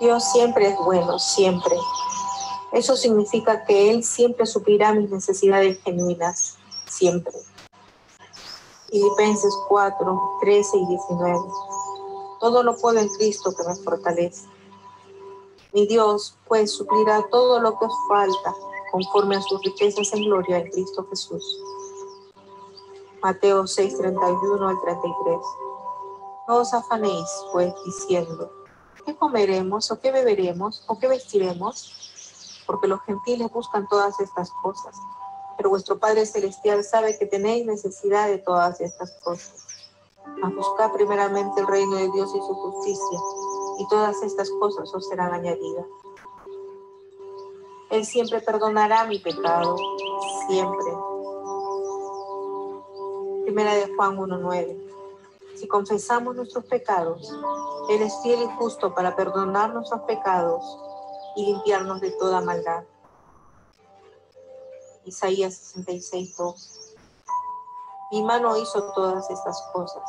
Dios siempre es bueno, siempre. Eso significa que Él siempre suplirá mis necesidades genuinas, siempre. Filipenses 4, 13 y 19. Todo lo puedo en Cristo que me fortalece. Mi Dios, pues, suplirá todo lo que os falta, conforme a sus riquezas en gloria en Cristo Jesús. Mateo 6, 31 al 33. No os afanéis, pues, diciendo, ¿qué comeremos, o qué beberemos, o qué vestiremos? Porque los gentiles buscan todas estas cosas, pero vuestro Padre Celestial sabe que tenéis necesidad de todas estas cosas. Mas buscad primeramente el reino de Dios y su justicia, y todas estas cosas os serán añadidas. Él siempre perdonará mi pecado, siempre. Primera de Juan 1:9. Si confesamos nuestros pecados, Él es fiel y justo para perdonar nuestros pecados y limpiarnos de toda maldad. Isaías 66:2. Mi mano hizo todas estas cosas,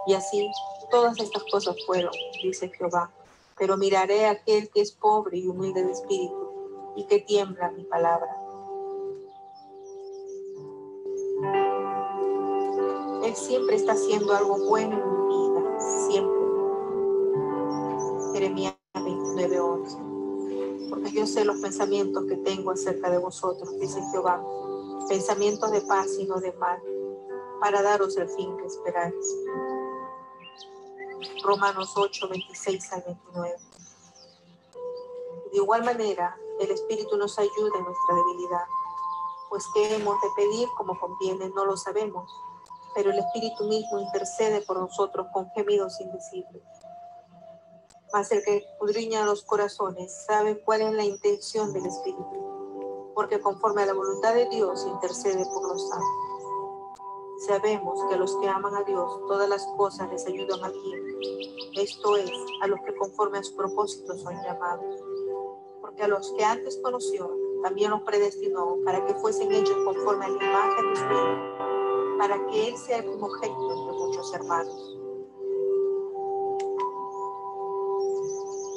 y así todas estas cosas fueron, dice Jehová. Pero miraré a aquel que es pobre y humilde de espíritu, y que tiembla mi palabra. Él siempre está haciendo algo bueno en mi vida, siempre. Jeremías 29:11. Porque yo sé los pensamientos que tengo acerca de vosotros, dice Jehová, pensamientos de paz y no de mal, para daros el fin que esperáis. Romanos 8, 26 al 29. De igual manera, el Espíritu nos ayuda en nuestra debilidad, pues qué hemos de pedir como conviene no lo sabemos, pero el Espíritu mismo intercede por nosotros con gemidos indecibles. Mas el que escudriña los corazones sabe cuál es la intención del Espíritu, porque conforme a la voluntad de Dios intercede por los santos. Sabemos que a los que aman a Dios todas las cosas les ayudan a bien, esto es, a los que conforme a su propósito son llamados. Porque a los que antes conoció, también los predestinó para que fuesen hechos conforme a la imagen de su Hijo, para que Él sea el primogénito entre muchos hermanos.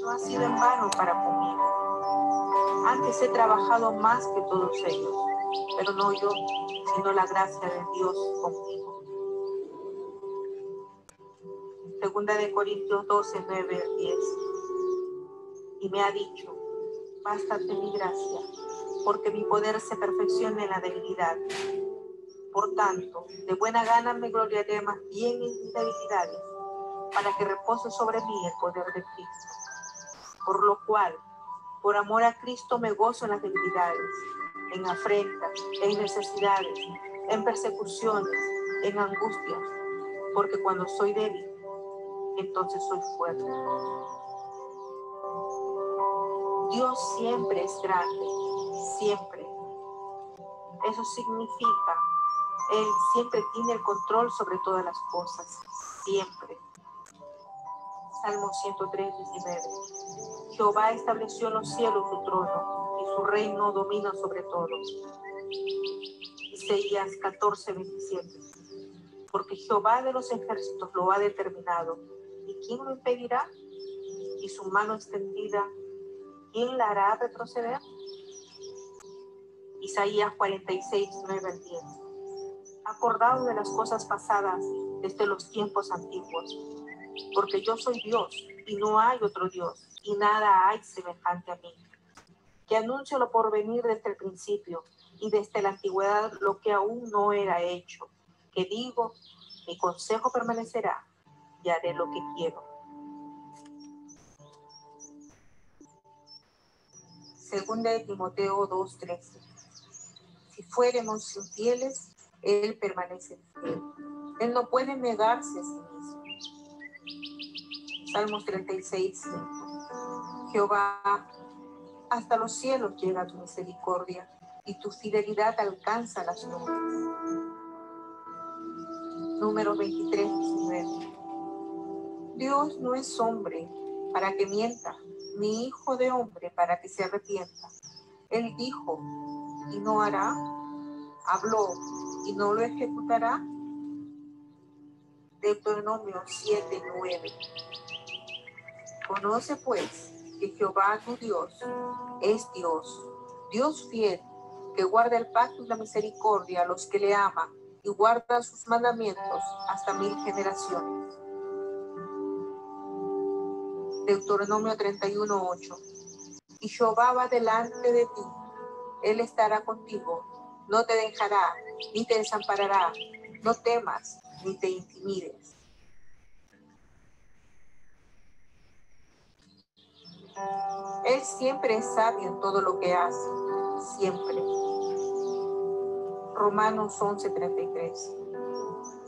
No ha sido en vano para conmigo. Antes he trabajado más que todos ellos, pero no yo, sino la gracia de Dios conmigo. Segunda de Corintios 12, 9 al 10. Y me ha dicho, bástate mi gracia, porque mi poder se perfecciona en la debilidad. Por tanto, de buena gana me gloriaré más bien en mis debilidades, para que repose sobre mí el poder de Cristo. Por lo cual, por amor a Cristo me gozo en las debilidades, en afrentas, en necesidades, en persecuciones, en angustias, porque cuando soy débil, entonces soy fuerte. Dios siempre es grande, siempre. Eso significa, Él siempre tiene el control sobre todas las cosas, siempre. Salmo 103:19. Jehová estableció en los cielos su trono, y su reino domina sobre todos. Isaías 14:27. Porque Jehová de los ejércitos lo ha determinado, ¿y quién lo impedirá? Y su mano extendida, ¿quién la hará retroceder? Isaías 46:9 al 10. Acordaos de las cosas pasadas desde los tiempos antiguos, porque yo soy Dios y no hay otro Dios, y nada hay semejante a mí, que anuncio lo porvenir desde el principio y desde la antigüedad lo que aún no era hecho, que digo, mi consejo permanecerá y haré lo que quiero. Segunda de Timoteo 2:13. Si fuéramos infieles, Él permanece fiel. Él no puede negarse a sí mismo. Salmos 36:5. Jehová, hasta los cielos llega tu misericordia, y tu fidelidad alcanza las nubes. Números 23:19. Dios no es hombre para que mienta, ni hijo de hombre para que se arrepienta. Él dijo, y no hará? ¿Habló y no lo ejecutará? Deuteronomio 7:9. Conoce pues que Jehová tu Dios es Dios, Dios fiel, que guarda el pacto y la misericordia a los que le aman y guarda sus mandamientos hasta 1000 generaciones. Deuteronomio 31:8. Y Jehová va delante de ti, Él estará contigo, no te dejará, ni te desamparará, no temas, ni te intimides. Él siempre es sabio en todo lo que hace, siempre. Romanos 11:33.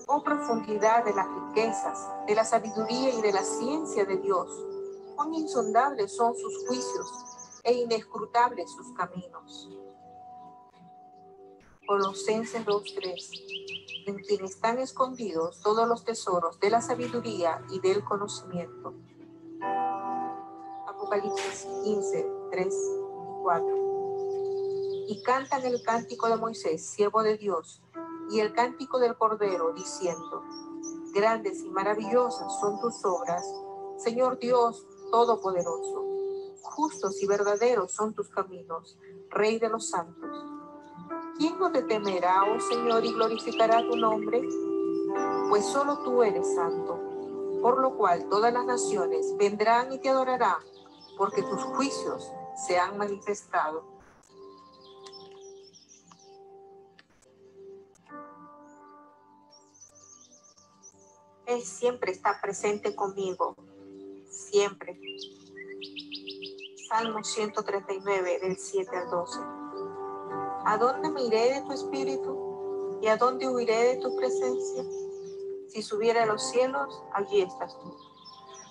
Oh profundidad de las riquezas, de la sabiduría y de la ciencia de Dios, cuán insondables son sus juicios e inescrutables sus caminos. Colosenses 2:3. En quien están escondidos todos los tesoros de la sabiduría y del conocimiento. Apocalipsis 15:3 y 4. Y cantan el cántico de Moisés, siervo de Dios, y el cántico del Cordero, diciendo: Grandes y maravillosas son tus obras, Señor Dios Todopoderoso. Justos y verdaderos son tus caminos, Rey de los santos. ¿Quién no te temerá, oh Señor, y glorificará tu nombre? Pues solo tú eres santo, por lo cual todas las naciones vendrán y te adorarán, porque tus juicios se han manifestado. Él siempre está presente conmigo, siempre. Salmo 139, del 7 al 12. ¿A dónde me iré de tu espíritu? ¿Y a dónde huiré de tu presencia? Si subiera a los cielos, allí estás tú.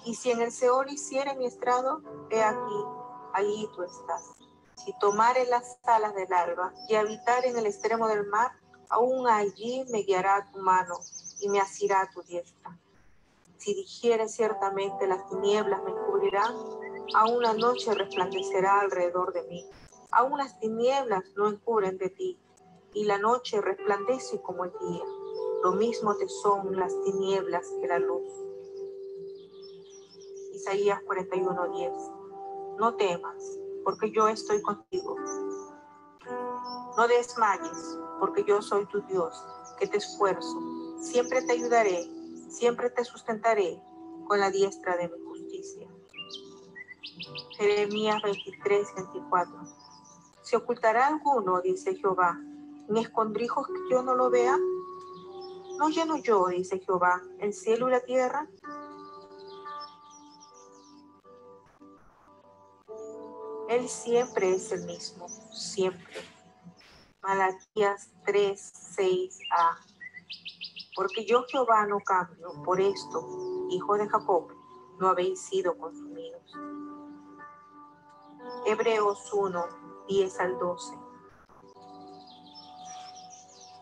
Y si en el Seol hiciere mi estrado, he aquí, allí tú estás. Si tomare las alas del alba y habitar en el extremo del mar, aún allí me guiará tu mano y me asirá tu diestra. Si dijere ciertamente las tinieblas me cubrirán, aún la noche resplandecerá alrededor de mí. Aún las tinieblas no encubren de ti, y la noche resplandece como el día. Lo mismo te son las tinieblas que la luz. Isaías 41:10. No temas, porque yo estoy contigo. No desmayes, porque yo soy tu Dios, que te esfuerzo. Siempre te ayudaré, siempre te sustentaré con la diestra de mi justicia. Jeremías 23:24. ¿Se ocultará alguno, dice Jehová, en escondrijos que yo no lo vea? ¿No lleno yo, dice Jehová, el cielo y la tierra? Él siempre es el mismo, siempre. Malaquías 3:6a. Porque yo Jehová no cambio, por esto, hijo de Jacob, no habéis sido consumidos. Hebreos 1:10 al 12.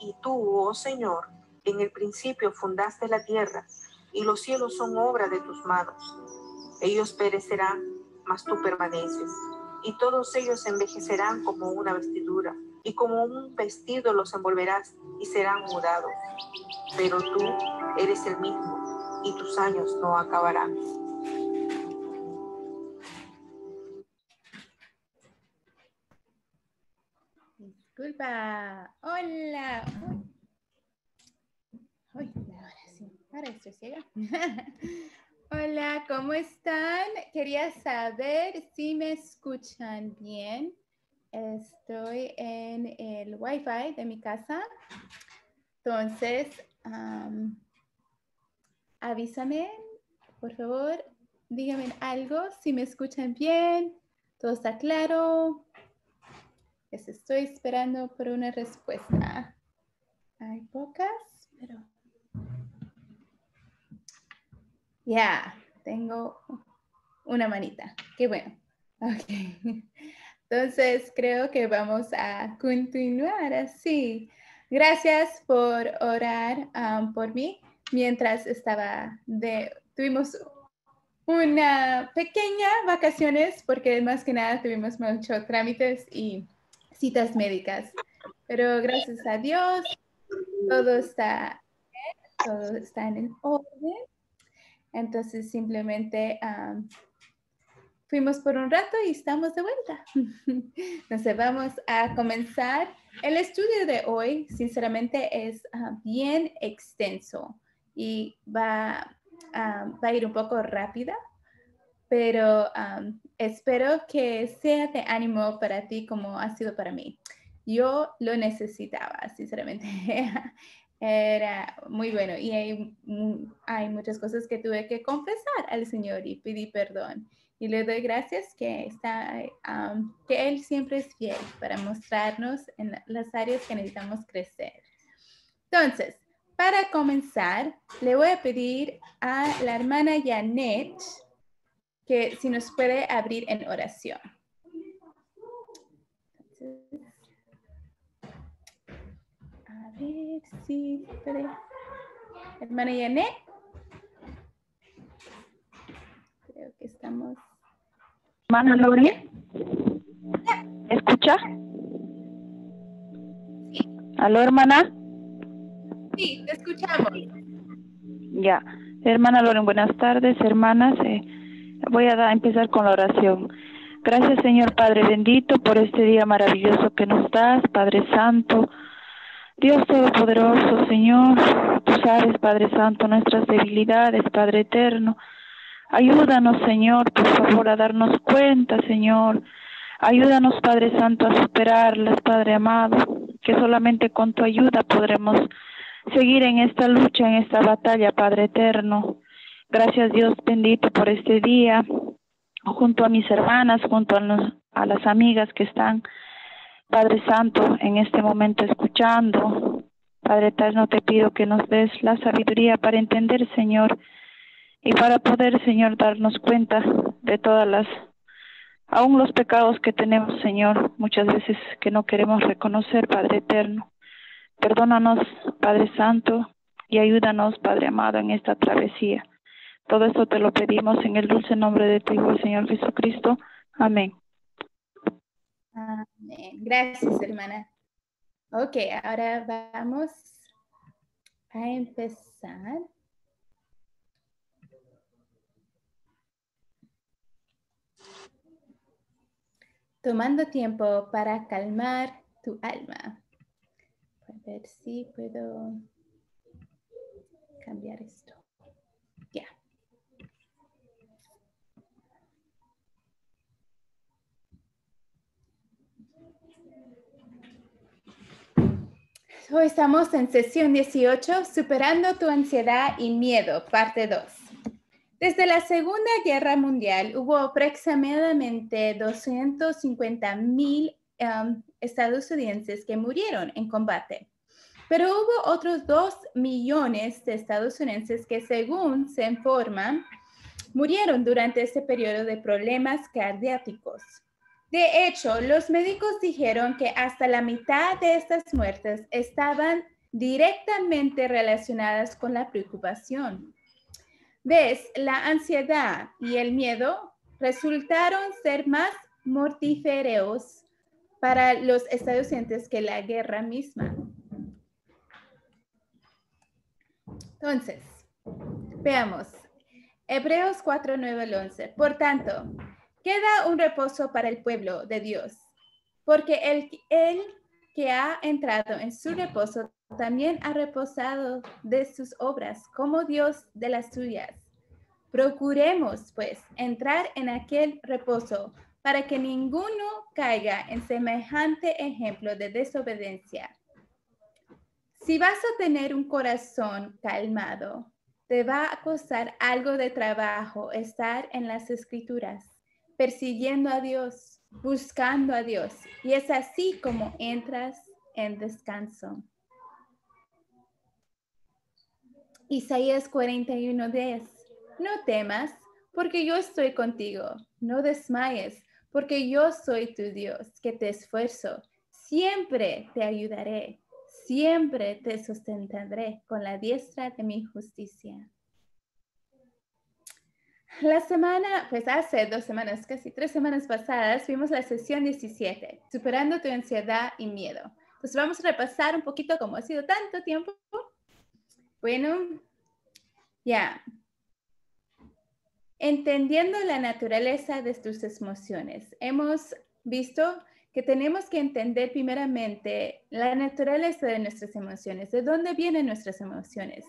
Y tú, oh Señor, en el principio fundaste la tierra, y los cielos son obra de tus manos. Ellos perecerán, mas tú permaneces, y todos ellos envejecerán como una vestidura, y como un vestido los envolverás, y serán mudados. Pero tú eres el mismo, y tus años no acabarán. Disculpa. Hola. Uy, ahora estoy ciega. Hola, ¿cómo están? Quería saber si me escuchan bien. Estoy en el Wi-Fi de mi casa. Entonces, avísame, por favor. Díganme algo si me escuchan bien. ¿Todo está claro? Les estoy esperando por una respuesta. Hay pocas, pero... Ya, tengo una manita. Qué bueno. Ok. Entonces, creo que vamos a continuar así. Gracias por orar por mí mientras tuvimos una pequeña vacaciones porque más que nada tuvimos muchos trámites y citas médicas. Pero gracias a Dios, todo está en orden. Entonces simplemente fuimos por un rato y estamos de vuelta. Entonces vamos a comenzar. El estudio de hoy, sinceramente, es bien extenso y va a ir un poco rápida, pero espero que sea de ánimo para ti como ha sido para mí. Yo lo necesitaba, sinceramente. Era muy bueno y hay muchas cosas que tuve que confesar al Señor y pedí perdón. Y le doy gracias que Él siempre es fiel para mostrarnos en las áreas que necesitamos crecer. Entonces, para comenzar, le voy a pedir a la hermana Janet que si nos puede abrir en oración. Entonces, a ver si puede. Hermana Janet. Creo que estamos. Hermana Lori, ¿escucha? Sí. ¿Aló, hermana? Sí, te escuchamos. Ya. Hermana Loren, buenas tardes, hermanas. Voy a empezar con la oración. Gracias, Señor Padre bendito, por este día maravilloso que nos das, Padre Santo. Dios Todopoderoso, Señor, tú sabes, Padre Santo, nuestras debilidades, Padre Eterno. Ayúdanos, Señor, por favor, a darnos cuenta, Señor. Ayúdanos, Padre Santo, a superarlas, Padre amado, que solamente con tu ayuda podremos seguir en esta lucha, en esta batalla, Padre Eterno. Gracias, Dios bendito, por este día, junto a mis hermanas, junto a las amigas que están, Padre Santo, en este momento escuchando. Padre Eterno, te pido que nos des la sabiduría para entender, Señor, y para poder, Señor, darnos cuenta de aún los pecados que tenemos, Señor, muchas veces que no queremos reconocer, Padre Eterno. Perdónanos, Padre Santo, y ayúdanos, Padre amado, en esta travesía. Todo esto te lo pedimos en el dulce nombre de tu Hijo, el Señor Jesucristo. Amén. Amén. Gracias, hermana. Ok, ahora vamos a empezar. Tomando tiempo para calmar tu alma. A ver si puedo cambiar esto. Ya. Hoy estamos en sesión 18, Superando tu ansiedad y miedo, parte 2. Desde la Segunda Guerra Mundial hubo aproximadamente 250,000 estadounidenses que murieron en combate. Pero hubo otros 2 millones de estadounidenses que, según se informa, murieron durante este periodo de problemas cardíacos. De hecho, los médicos dijeron que hasta la mitad de estas muertes estaban directamente relacionadas con la preocupación. ¿Ves? La ansiedad y el miedo resultaron ser más mortíferos para los estadounidenses que la guerra misma. Entonces, veamos. Hebreos 4, 9 al 11. Por tanto, queda un reposo para el pueblo de Dios, porque el que ha entrado en su reposo también ha reposado de sus obras, como Dios de las suyas. Procuremos, pues, entrar en aquel reposo para que ninguno caiga en semejante ejemplo de desobediencia. Si vas a tener un corazón calmado, te va a costar algo de trabajo estar en las Escrituras, persiguiendo a Dios, buscando a Dios, y es así como entras en descanso. Isaías 41:10. No temas, porque yo estoy contigo. No desmayes, porque yo soy tu Dios, que te esfuerzo. Siempre te ayudaré. Siempre te sostendré con la diestra de mi justicia. La semana, pues hace 2 semanas, casi 3 semanas pasadas, vimos la sesión 17, superando tu ansiedad y miedo. Entonces vamos a repasar un poquito cómo ha sido tanto tiempo. Bueno, ya. Entendiendo la naturaleza de tus emociones. Hemos visto que tenemos que entender primeramente la naturaleza de nuestras emociones. ¿De dónde vienen nuestras emociones?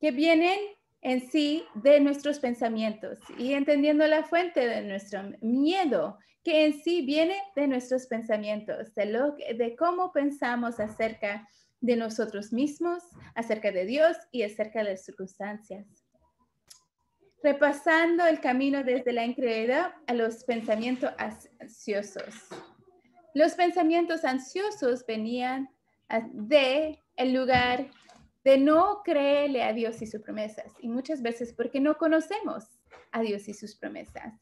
Que vienen en sí de nuestros pensamientos y entendiendo la fuente de nuestro miedo, que en sí viene de nuestros pensamientos, de cómo pensamos acerca de nosotros mismos, acerca de Dios y acerca de las circunstancias. Repasando el camino desde la incredulidad a los pensamientos ansiosos. Los pensamientos ansiosos venían de el lugar de no creerle a Dios y sus promesas, y muchas veces porque no conocemos a Dios y sus promesas.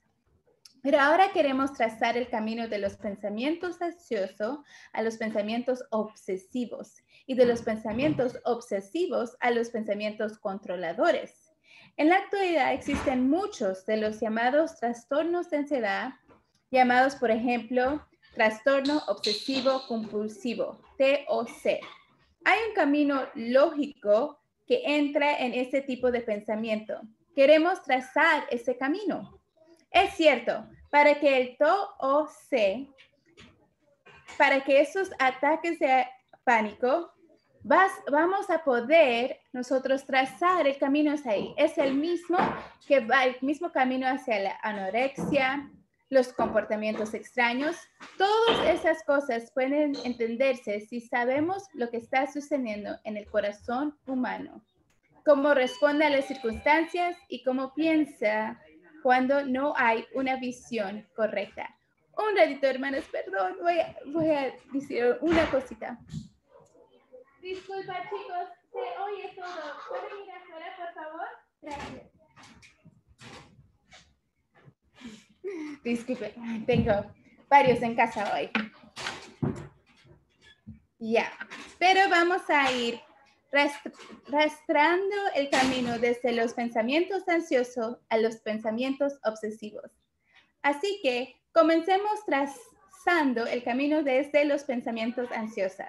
Pero ahora queremos trazar el camino de los pensamientos ansiosos a los pensamientos obsesivos, y de los pensamientos obsesivos a los pensamientos controladores. En la actualidad existen muchos de los llamados trastornos de ansiedad, llamados, por ejemplo, trastorno obsesivo compulsivo, TOC. Hay un camino lógico que entra en este tipo de pensamiento. Queremos trazar ese camino. Es cierto, para que el TOC, para que esos ataques de pánico, vamos a poder nosotros trazar el camino hacia ahí. Es el mismo que va el mismo camino hacia la anorexia, los comportamientos extraños. Todas esas cosas pueden entenderse si sabemos lo que está sucediendo en el corazón humano, cómo responde a las circunstancias y cómo piensa cuando no hay una visión correcta. Un ratito, hermanos, perdón, voy a decir una cosita. Disculpa, chicos, se oye todo. ¿Pueden ir afuera, por favor? Gracias. Disculpe, tengo varios en casa hoy. Ya, pero vamos a ir rastreando el camino desde los pensamientos ansiosos a los pensamientos obsesivos. Así que comencemos trazando el camino desde los pensamientos ansiosos.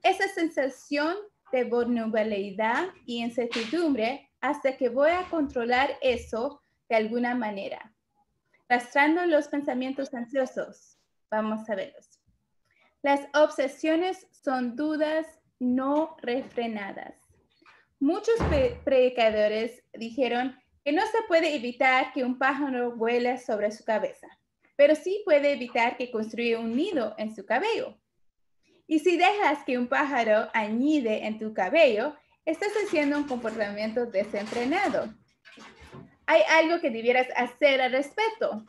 Esa sensación de vulnerabilidad y incertidumbre hasta que voy a controlar eso de alguna manera. Rastrando los pensamientos ansiosos. Vamos a verlos. Las obsesiones son dudas no refrenadas. Muchos predicadores dijeron que no se puede evitar que un pájaro vuele sobre su cabeza, pero sí puede evitar que construya un nido en su cabello. Y si dejas que un pájaro anide en tu cabello, estás haciendo un comportamiento desenfrenado. Hay algo que debieras hacer al respecto.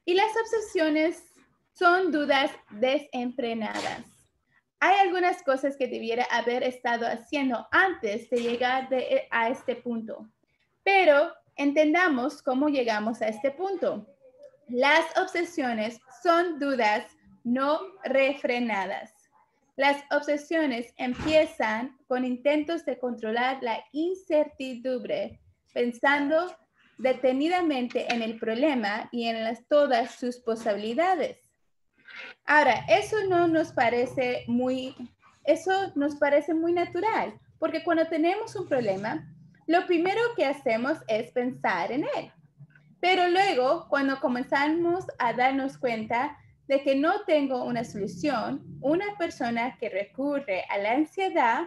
Y las obsesiones son dudas desenfrenadas. Hay algunas cosas que debiera haber estado haciendo antes de llegar a este punto. Pero entendamos cómo llegamos a este punto. Las obsesiones son dudas no refrenadas. Las obsesiones empiezan con intentos de controlar la incertidumbre, pensando detenidamente en el problema y en todas sus posibilidades. Ahora, eso nos parece muy natural, porque cuando tenemos un problema, lo primero que hacemos es pensar en él. Pero luego, cuando comenzamos a darnos cuenta de que no tengo una solución, una persona que recurre a la ansiedad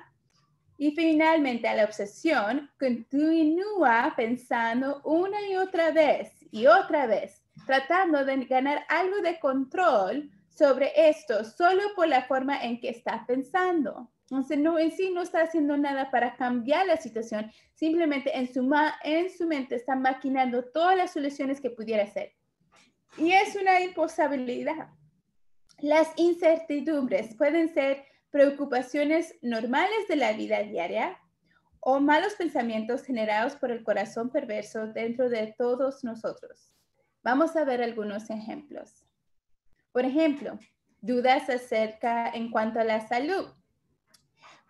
y finalmente a la obsesión, continúa pensando una y otra vez, tratando de ganar algo de control sobre esto, solo por la forma en que está pensando. Entonces, en sí no está haciendo nada para cambiar la situación, simplemente en su mente está maquinando todas las soluciones que pudiera hacer. Y es una imposibilidad. Las incertidumbres pueden ser preocupaciones normales de la vida diaria o malos pensamientos generados por el corazón perverso dentro de todos nosotros. Vamos a ver algunos ejemplos. Por ejemplo, dudas en cuanto a la salud.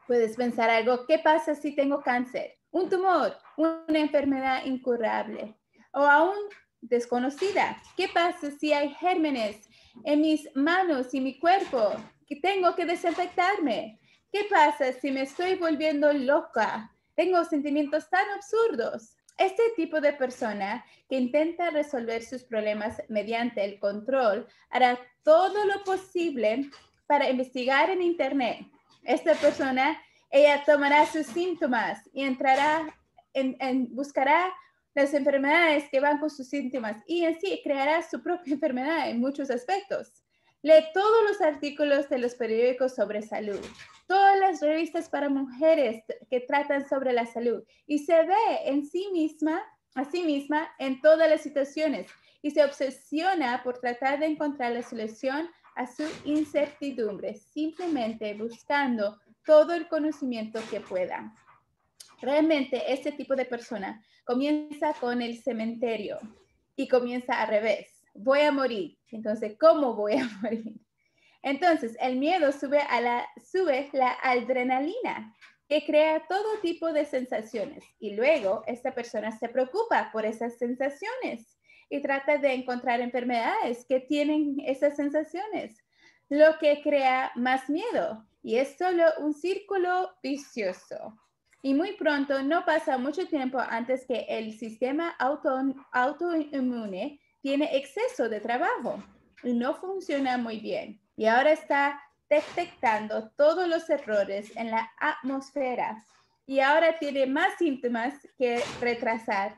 Puedes pensar algo, ¿qué pasa si tengo cáncer? Un tumor, una enfermedad incurable. O aún desconocida. ¿Qué pasa si hay gérmenes en mis manos y mi cuerpo que tengo que desinfectarme? ¿Qué pasa si me estoy volviendo loca? Tengo sentimientos tan absurdos. Este tipo de persona que intenta resolver sus problemas mediante el control hará todo lo posible para investigar en Internet. Esta persona, ella tomará sus síntomas y entrará buscará las enfermedades que van con sus síntomas y en sí creará su propia enfermedad en muchos aspectos. Lee todos los artículos de los periódicos sobre salud, todas las revistas para mujeres que tratan sobre la salud y se ve a sí misma en todas las situaciones y se obsesiona por tratar de encontrar la solución a su incertidumbre, simplemente buscando todo el conocimiento que pueda. Realmente este tipo de persona comienza con el cementerio y comienza al revés. Voy a morir. Entonces, ¿cómo voy a morir? Entonces, el miedo sube la adrenalina, que crea todo tipo de sensaciones. Y luego, esta persona se preocupa por esas sensaciones y trata de encontrar enfermedades que tienen esas sensaciones, lo que crea más miedo. Y es solo un círculo vicioso. Y muy pronto, no pasa mucho tiempo antes que el sistema autoinmune tiene exceso de trabajo y no funciona muy bien. Y ahora está detectando todos los errores en la atmósfera. Y ahora tiene más síntomas que retrasar.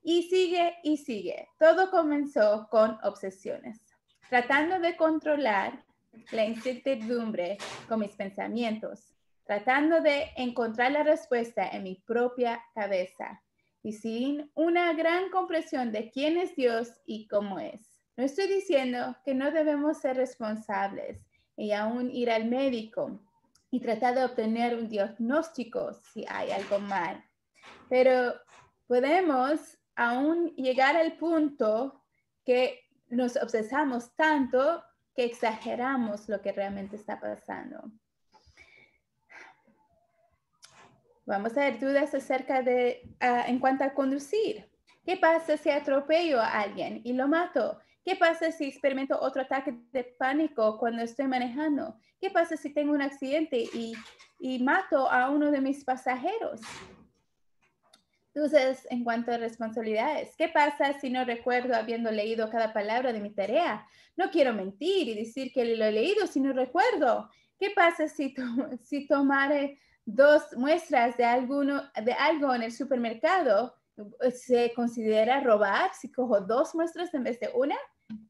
Y sigue y sigue. Todo comenzó con obsesiones. Tratando de controlar la incertidumbre con mis pensamientos. Tratando de encontrar la respuesta en mi propia cabeza y sin una gran comprensión de quién es Dios y cómo es. No estoy diciendo que no debemos ser responsables y aún ir al médico y tratar de obtener un diagnóstico si hay algo mal, pero podemos aún llegar al punto que nos obsesamos tanto que exageramos lo que realmente está pasando. Vamos a ver dudas acerca de, en cuanto a conducir. ¿Qué pasa si atropello a alguien y lo mato? ¿Qué pasa si experimento otro ataque de pánico cuando estoy manejando? ¿Qué pasa si tengo un accidente y mato a uno de mis pasajeros? Entonces, en cuanto a responsabilidades, ¿qué pasa si no recuerdo habiendo leído cada palabra de mi tarea? No quiero mentir y decir que lo he leído si no recuerdo. ¿Qué pasa si tomare 2 muestras de algo en el supermercado? ¿Se considera robar si cojo 2 muestras en vez de una?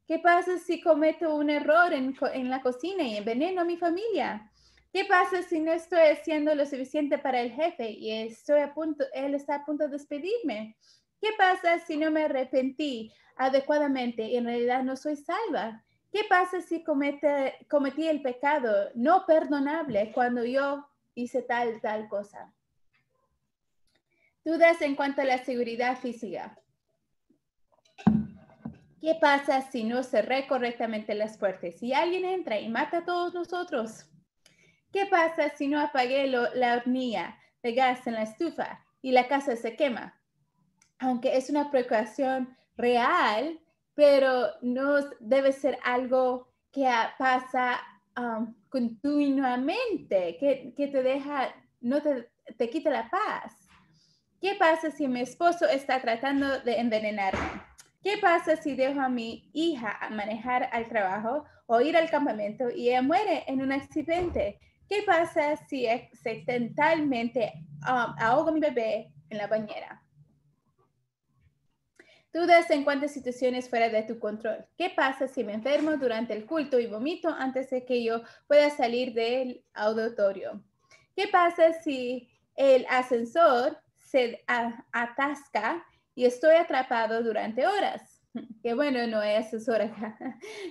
¿Qué pasa si cometo un error en la cocina y enveneno a mi familia? ¿Qué pasa si no estoy haciendo lo suficiente para el jefe y él está a punto de despedirme? ¿Qué pasa si no me arrepentí adecuadamente y en realidad no soy salva? ¿Qué pasa si cometí el pecado no perdonable cuando yo hice tal cosa? Dudas en cuanto a la seguridad física. ¿Qué pasa si no cerré correctamente las puertas? Si alguien entra y mata a todos nosotros. ¿Qué pasa si no apagué la hornilla de gas en la estufa y la casa se quema? Aunque es una precaución real, pero no debe ser algo que pasa continuamente, que te deja, no te quita la paz. ¿Qué pasa si mi esposo está tratando de envenenarme? ¿Qué pasa si dejo a mi hija a manejar al trabajo o ir al campamento y ella muere en un accidente? ¿Qué pasa si accidentalmente ahogo a mi bebé en la bañera? Dudas en cuanto a situaciones fuera de tu control. ¿Qué pasa si me enfermo durante el culto y vomito antes de que yo pueda salir del auditorio? ¿Qué pasa si el ascensor se atasca y estoy atrapado durante horas? Qué bueno, no hay ascensor acá.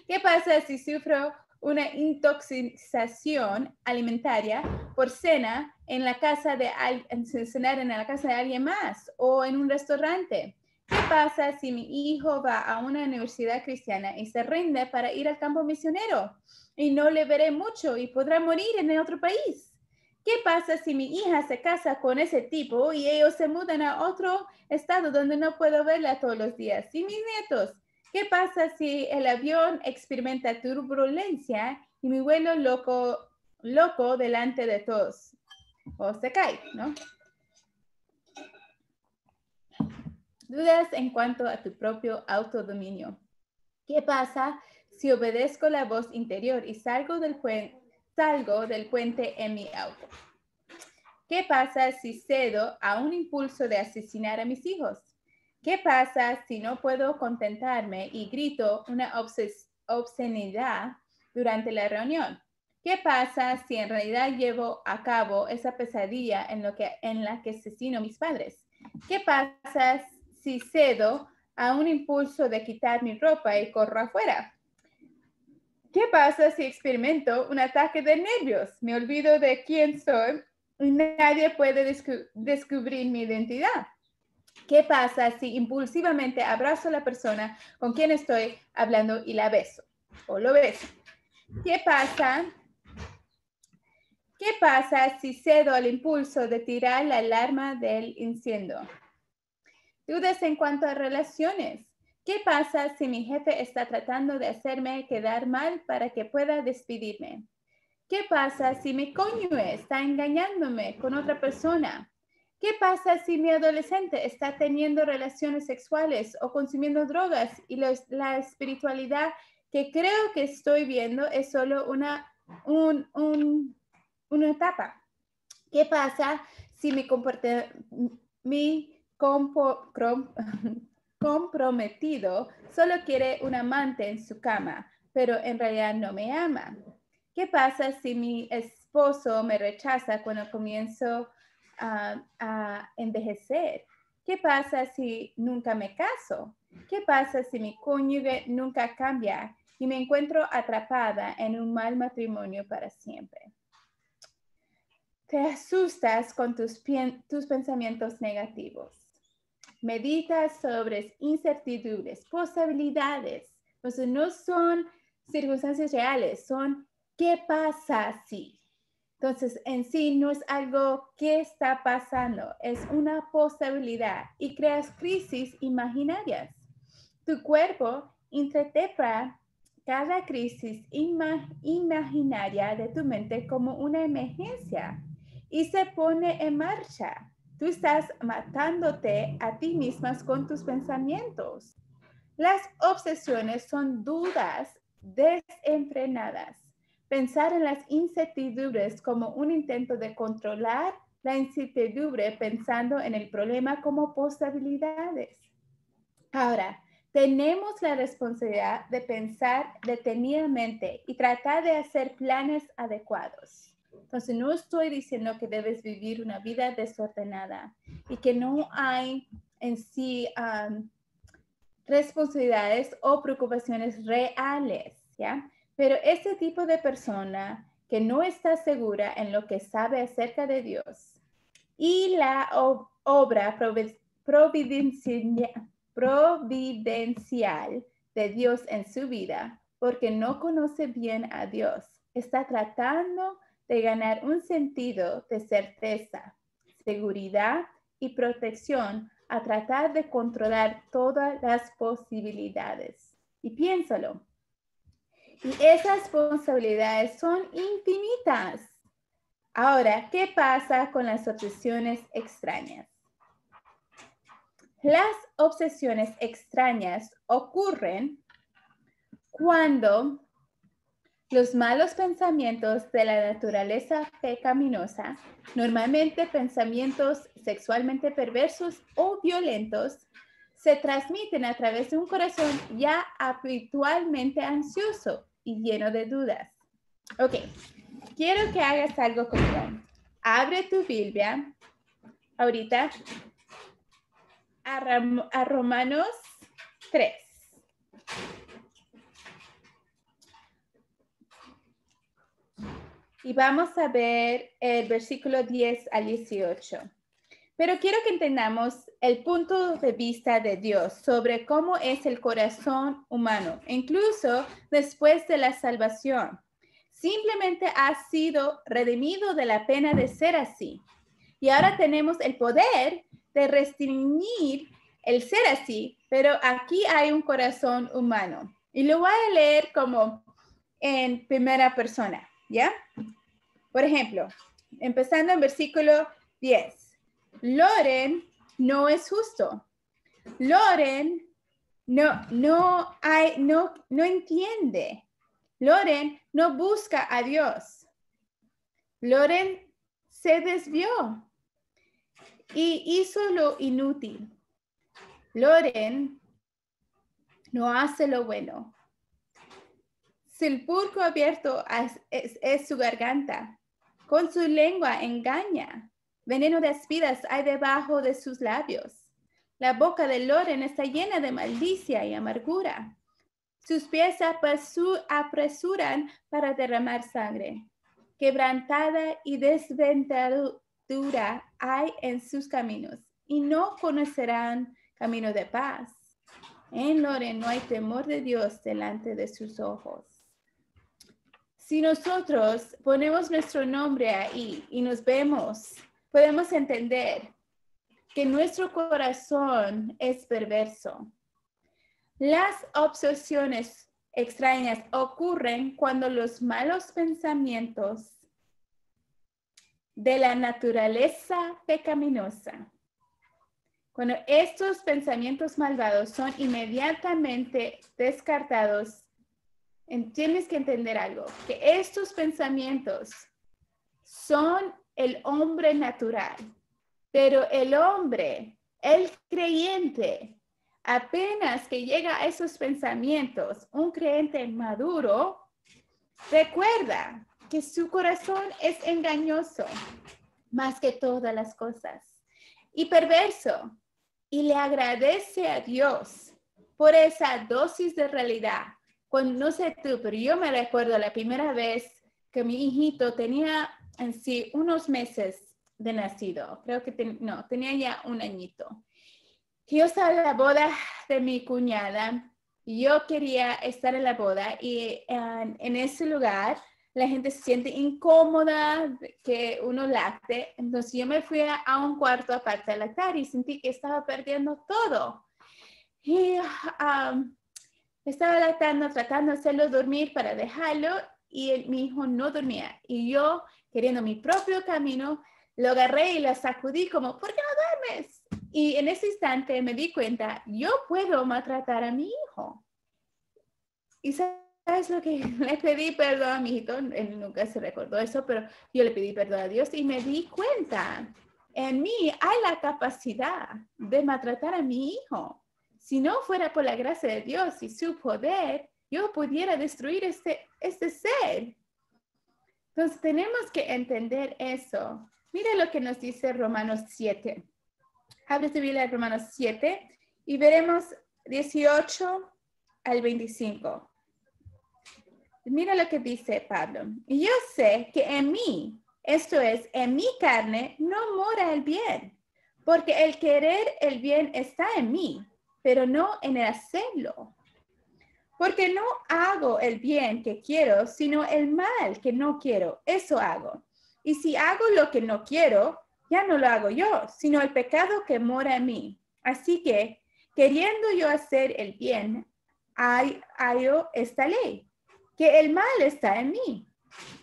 ¿Qué pasa si sufro una intoxicación alimentaria por cenar en la casa de alguien más o en un restaurante? ¿Qué pasa si mi hijo va a una universidad cristiana y se rinde para ir al campo misionero y no le veré mucho y podrá morir en otro país? ¿Qué pasa si mi hija se casa con ese tipo y ellos se mudan a otro estado donde no puedo verla todos los días? ¿Y mis nietos? ¿Qué pasa si el avión experimenta turbulencia y mi vuelo loco delante de todos? O se cae, ¿no? Dudas en cuanto a tu propio autodominio. ¿Qué pasa si obedezco la voz interior y salgo del puente en mi auto? ¿Qué pasa si cedo a un impulso de asesinar a mis hijos? ¿Qué pasa si no puedo contentarme y grito una obscenidad durante la reunión? ¿Qué pasa si en realidad llevo a cabo esa pesadilla en la que asesino a mis padres? ¿Qué pasa si cedo a un impulso de quitar mi ropa y corro afuera? ¿Qué pasa si experimento un ataque de nervios? Me olvido de quién soy y nadie puede descubrir mi identidad. ¿Qué pasa si impulsivamente abrazo a la persona con quien estoy hablando y la beso o lo beso? ¿Qué pasa si cedo al impulso de tirar la alarma del incendio? Dudas en cuanto a relaciones. ¿Qué pasa si mi jefe está tratando de hacerme quedar mal para que pueda despedirme? ¿Qué pasa si mi cónyuge está engañándome con otra persona? ¿Qué pasa si mi adolescente está teniendo relaciones sexuales o consumiendo drogas y la espiritualidad que creo que estoy viendo es solo una etapa? ¿Qué pasa si mi comprometido solo quiere un amante en su cama, pero en realidad no me ama? ¿Qué pasa si mi esposo me rechaza cuando comienzo a envejecer? ¿Qué pasa si nunca me caso? ¿Qué pasa si mi cónyuge nunca cambia y me encuentro atrapada en un mal matrimonio para siempre? Te asustas con tus pensamientos negativos. Meditas sobre incertidumbres, posibilidades. Entonces no son circunstancias reales, son ¿qué pasa si? Entonces en sí no es algo que está pasando, es una posibilidad y creas crisis imaginarias. Tu cuerpo interpreta cada crisis imaginaria de tu mente como una emergencia y se pone en marcha. Tú estás matándote a ti mismas con tus pensamientos. Las obsesiones son dudas desenfrenadas. Pensar en las incertidumbres como un intento de controlar la incertidumbre pensando en el problema como posibilidades. Ahora, tenemos la responsabilidad de pensar detenidamente y tratar de hacer planes adecuados. Entonces, no estoy diciendo que debes vivir una vida desordenada y que no hay en sí responsabilidades o preocupaciones reales, ¿ya? Pero ese tipo de persona que no está segura en lo que sabe acerca de Dios y la obra providencial de Dios en su vida, porque no conoce bien a Dios, está tratando de ganar un sentido de certeza, seguridad y protección a tratar de controlar todas las posibilidades. Y piénsalo. Y esas posibilidades son infinitas. Ahora, ¿qué pasa con las obsesiones extrañas? Las obsesiones extrañas ocurren cuando los malos pensamientos de la naturaleza pecaminosa, normalmente pensamientos sexualmente perversos o violentos, se transmiten a través de un corazón ya habitualmente ansioso y lleno de dudas. Ok, quiero que hagas algo conmigo. Abre tu Biblia ahorita a Romanos 3. Y vamos a ver el versículo 10 al 18. Pero quiero que entendamos el punto de vista de Dios sobre cómo es el corazón humano, incluso después de la salvación. simplemente ha sido redimido de la pena de ser así. Y ahora tenemos el poder de restringir el ser así, pero aquí hay un corazón humano. Y lo voy a leer como en primera persona, ¿ya? Por ejemplo, empezando en versículo 10. Loren no es justo. Loren no entiende. Loren no busca a Dios. Loren se desvió y hizo lo inútil. Loren no hace lo bueno. Sepulcro abierto es su garganta. Con su lengua engaña. Veneno de espinas hay debajo de sus labios. La boca de Loren está llena de malicia y amargura. Sus pies se apresuran para derramar sangre. Quebrantada y desventura hay en sus caminos, y no conocerán camino de paz. En Loren no hay temor de Dios delante de sus ojos. Si nosotros ponemos nuestro nombre ahí y nos vemos, podemos entender que nuestro corazón es perverso. Las obsesiones extrañas ocurren cuando los malos pensamientos de la naturaleza pecaminosa, cuando estos pensamientos malvados son inmediatamente descartados. Tienes que entender algo, que estos pensamientos son el hombre natural, pero el hombre, el creyente, apenas que llega a esos pensamientos, un creyente maduro, recuerda que su corazón es engañoso más que todas las cosas y perverso, y le agradece a Dios por esa dosis de realidad. No sé tú, pero yo me recuerdo la primera vez que mi hijito tenía en sí unos meses de nacido. Creo que tenía ya un añito. Yo estaba en la boda de mi cuñada y yo quería estar en la boda, y en ese lugar la gente se siente incómoda que uno lacte. Entonces yo me fui a un cuarto aparte de lactar y sentí que estaba perdiendo todo. Y estaba lactando, tratando de hacerlo dormir para dejarlo, y mi hijo no dormía. Y yo, queriendo mi propio camino, lo agarré y lo sacudí como, ¿por qué no duermes? Y en ese instante me di cuenta, yo puedo maltratar a mi hijo. Y ¿sabes lo que? Le pedí perdón a mi hijito, él nunca se recordó eso, pero yo le pedí perdón a Dios y me di cuenta, en mí hay la capacidad de maltratar a mi hijo. Si no fuera por la gracia de Dios y su poder, yo pudiera destruir este ser. Entonces tenemos que entender eso. Mira lo que nos dice Romanos 7. Abre tu Biblia en Romanos 7 y veremos 18 al 25. Mira lo que dice Pablo. Y yo sé que en mí, esto es, en mi carne, no mora el bien, porque el querer el bien está en mí, pero no en el hacerlo. Porque no hago el bien que quiero, sino el mal que no quiero, eso hago. Y si hago lo que no quiero, ya no lo hago yo, sino el pecado que mora en mí. Así que, queriendo yo hacer el bien, hallo esta ley, que el mal está en mí.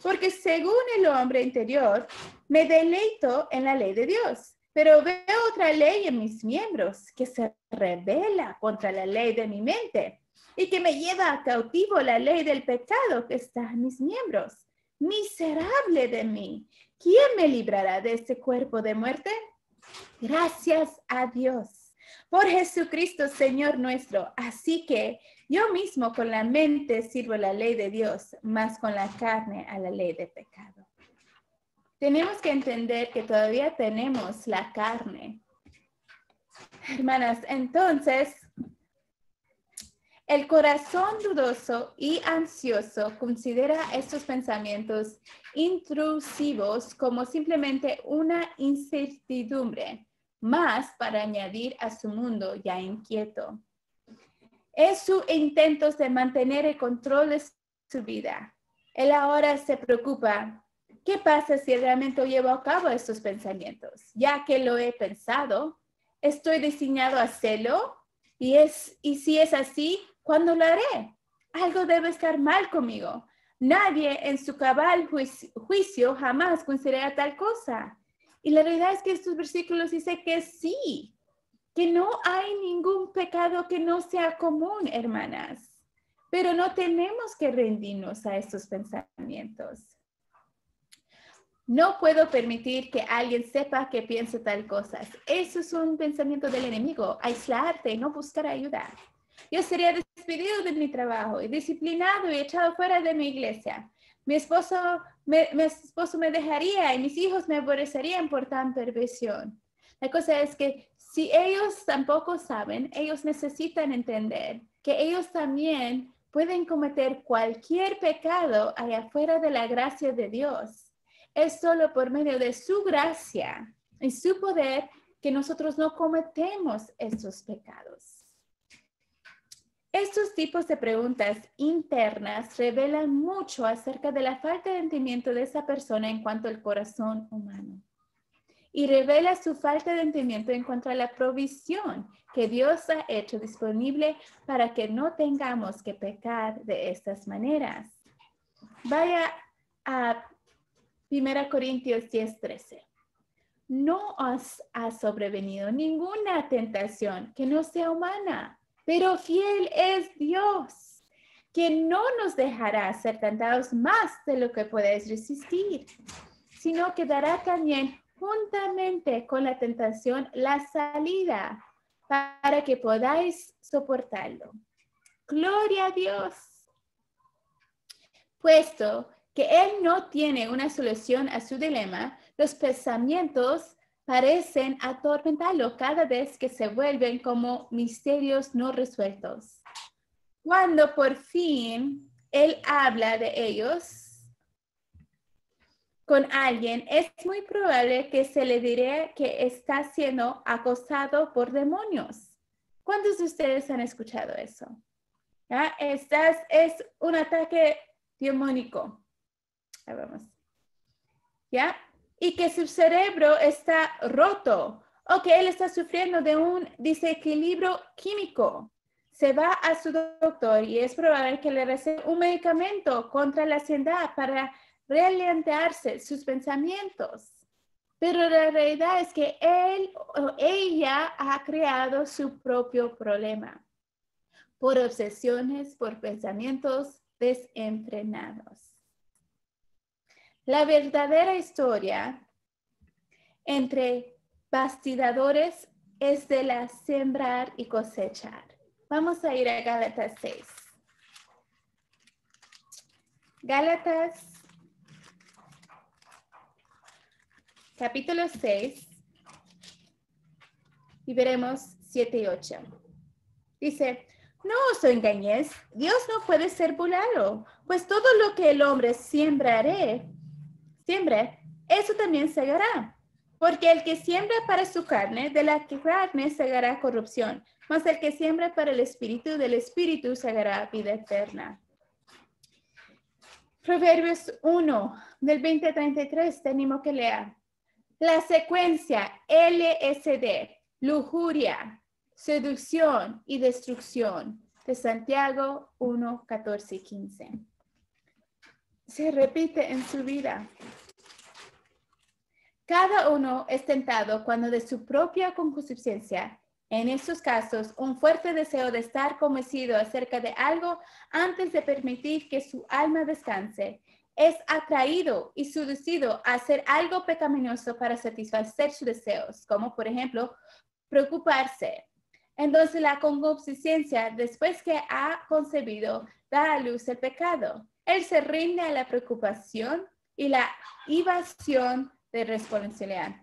Porque según el hombre interior, me deleito en la ley de Dios, pero veo otra ley en mis miembros que se rebela contra la ley de mi mente y que me lleva a cautivo la ley del pecado que está en mis miembros. Miserable de mí, ¿quién me librará de este cuerpo de muerte? Gracias a Dios por Jesucristo, Señor nuestro. Así que yo mismo con la mente sirvo la ley de Dios, mas con la carne a la ley de pecado. Tenemos que entender que todavía tenemos la carne. Hermanas, entonces, el corazón dudoso y ansioso considera estos pensamientos intrusivos como simplemente una incertidumbre, más para añadir a su mundo ya inquieto. Es su intento de mantener el control de su vida. Él ahora se preocupa. ¿Qué pasa si realmente llevo a cabo estos pensamientos? Ya que lo he pensado, ¿estoy destinado a hacerlo? Y si es así, ¿cuándo lo haré? Algo debe estar mal conmigo. Nadie en su cabal juicio jamás considera tal cosa. Y la realidad es que estos versículos dicen que sí, que no hay ningún pecado que no sea común, hermanas. Pero no tenemos que rendirnos a estos pensamientos. No puedo permitir que alguien sepa que pienso tal cosa. Eso es un pensamiento del enemigo. Aislarte, no buscar ayuda. Yo sería despedido de mi trabajo y disciplinado y echado fuera de mi iglesia. Mi esposo me dejaría y mis hijos me aborrecerían por tan perversión. La cosa es que si ellos tampoco saben, ellos necesitan entender que ellos también pueden cometer cualquier pecado allá afuera de la gracia de Dios. Es solo por medio de su gracia y su poder que nosotros no cometemos estos pecados. Estos tipos de preguntas internas revelan mucho acerca de la falta de entendimiento de esa persona en cuanto al corazón humano. Y revela su falta de entendimiento en cuanto a la provisión que Dios ha hecho disponible para que no tengamos que pecar de estas maneras. Vaya a 1 Corintios 10:13. No os ha sobrevenido ninguna tentación que no sea humana, pero fiel es Dios, que no nos dejará ser tentados más de lo que podéis resistir, sino que dará también juntamente con la tentación la salida para que podáis soportarlo. Gloria a Dios. Puesto que Él no tiene una solución a su dilema, los pensamientos parecen atormentarlo cada vez que se vuelven como misterios no resueltos. Cuando por fin Él habla de ellos con alguien, es muy probable que se le dirá que está siendo acosado por demonios. ¿Cuántos de ustedes han escuchado eso? ¿Ya? Es un ataque demónico. Ahí vamos. ¿Ya? Y que su cerebro está roto o que él está sufriendo de un desequilibrio químico. Se va a su doctor y es probable que le recete un medicamento contra la ansiedad para realientarse sus pensamientos. Pero la realidad es que él o ella ha creado su propio problema por obsesiones, por pensamientos desenfrenados. La verdadera historia entre bastidores es de la sembrar y cosechar. Vamos a ir a Gálatas 6. Gálatas, capítulo 6, y veremos 7 y 8. Dice, no os engañéis, Dios no puede ser burlado, pues todo lo que el hombre siembre, eso también segará. Porque el que siembra para su carne, de la carne segará corrupción, mas el que siembra para el espíritu, del espíritu segará vida eterna. Proverbios 1, del 20 a 33, te animo que lea. La secuencia LSD, lujuria, seducción y destrucción, de Santiago 1, 14 y 15. Se repite en su vida. Cada uno es tentado cuando de su propia concupiscencia, en estos casos, un fuerte deseo de estar convencido acerca de algo antes de permitir que su alma descanse, es atraído y seducido a hacer algo pecaminoso para satisfacer sus deseos, como por ejemplo, preocuparse. Entonces la concupiscencia, después que ha concebido, da a luz el pecado. Él se rinde a la preocupación y la evasión de responsabilidad.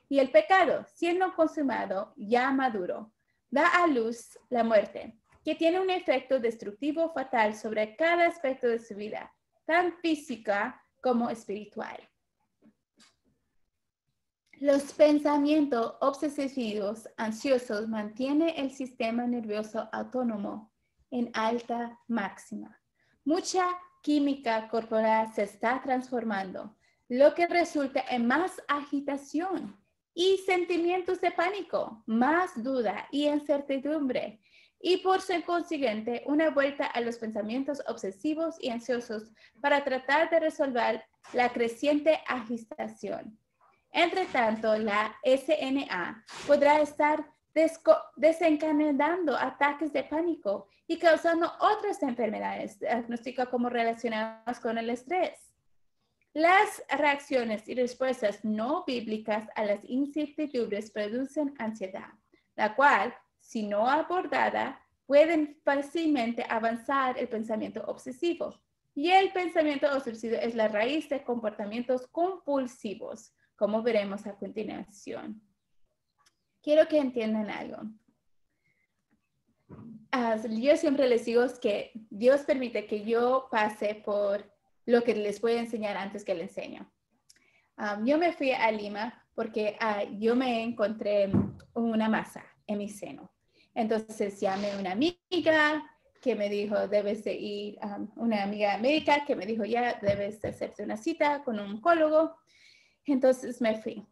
Y el pecado, siendo consumado, ya maduro, da a luz la muerte, que tiene un efecto destructivo fatal sobre cada aspecto de su vida, tan física como espiritual. Los pensamientos obsesivos, ansiosos, mantienen el sistema nervioso autónomo en alta máxima. Mucha química corporal se está transformando, lo que resulta en más agitación y sentimientos de pánico, más duda y incertidumbre, y por ser consiguiente una vuelta a los pensamientos obsesivos y ansiosos para tratar de resolver la creciente agitación. Entre tanto, la SNA podrá estar desencadenando ataques de pánico y causando otras enfermedades diagnósticas como relacionadas con el estrés. Las reacciones y respuestas no bíblicas a las incertidumbres producen ansiedad, la cual, si no abordada, pueden fácilmente avanzar el pensamiento obsesivo. Y el pensamiento obsesivo es la raíz de comportamientos compulsivos, como veremos a continuación. Quiero que entiendan algo. Yo siempre les digo que Dios permite que yo pase por lo que les voy a enseñar antes que les enseño. Yo me fui a Lima porque yo me encontré una masa en mi seno. Entonces llamé a una amiga que me dijo, debes de ir, una amiga médica que me dijo, ya debes de hacerte una cita con un oncólogo. Entonces me fui.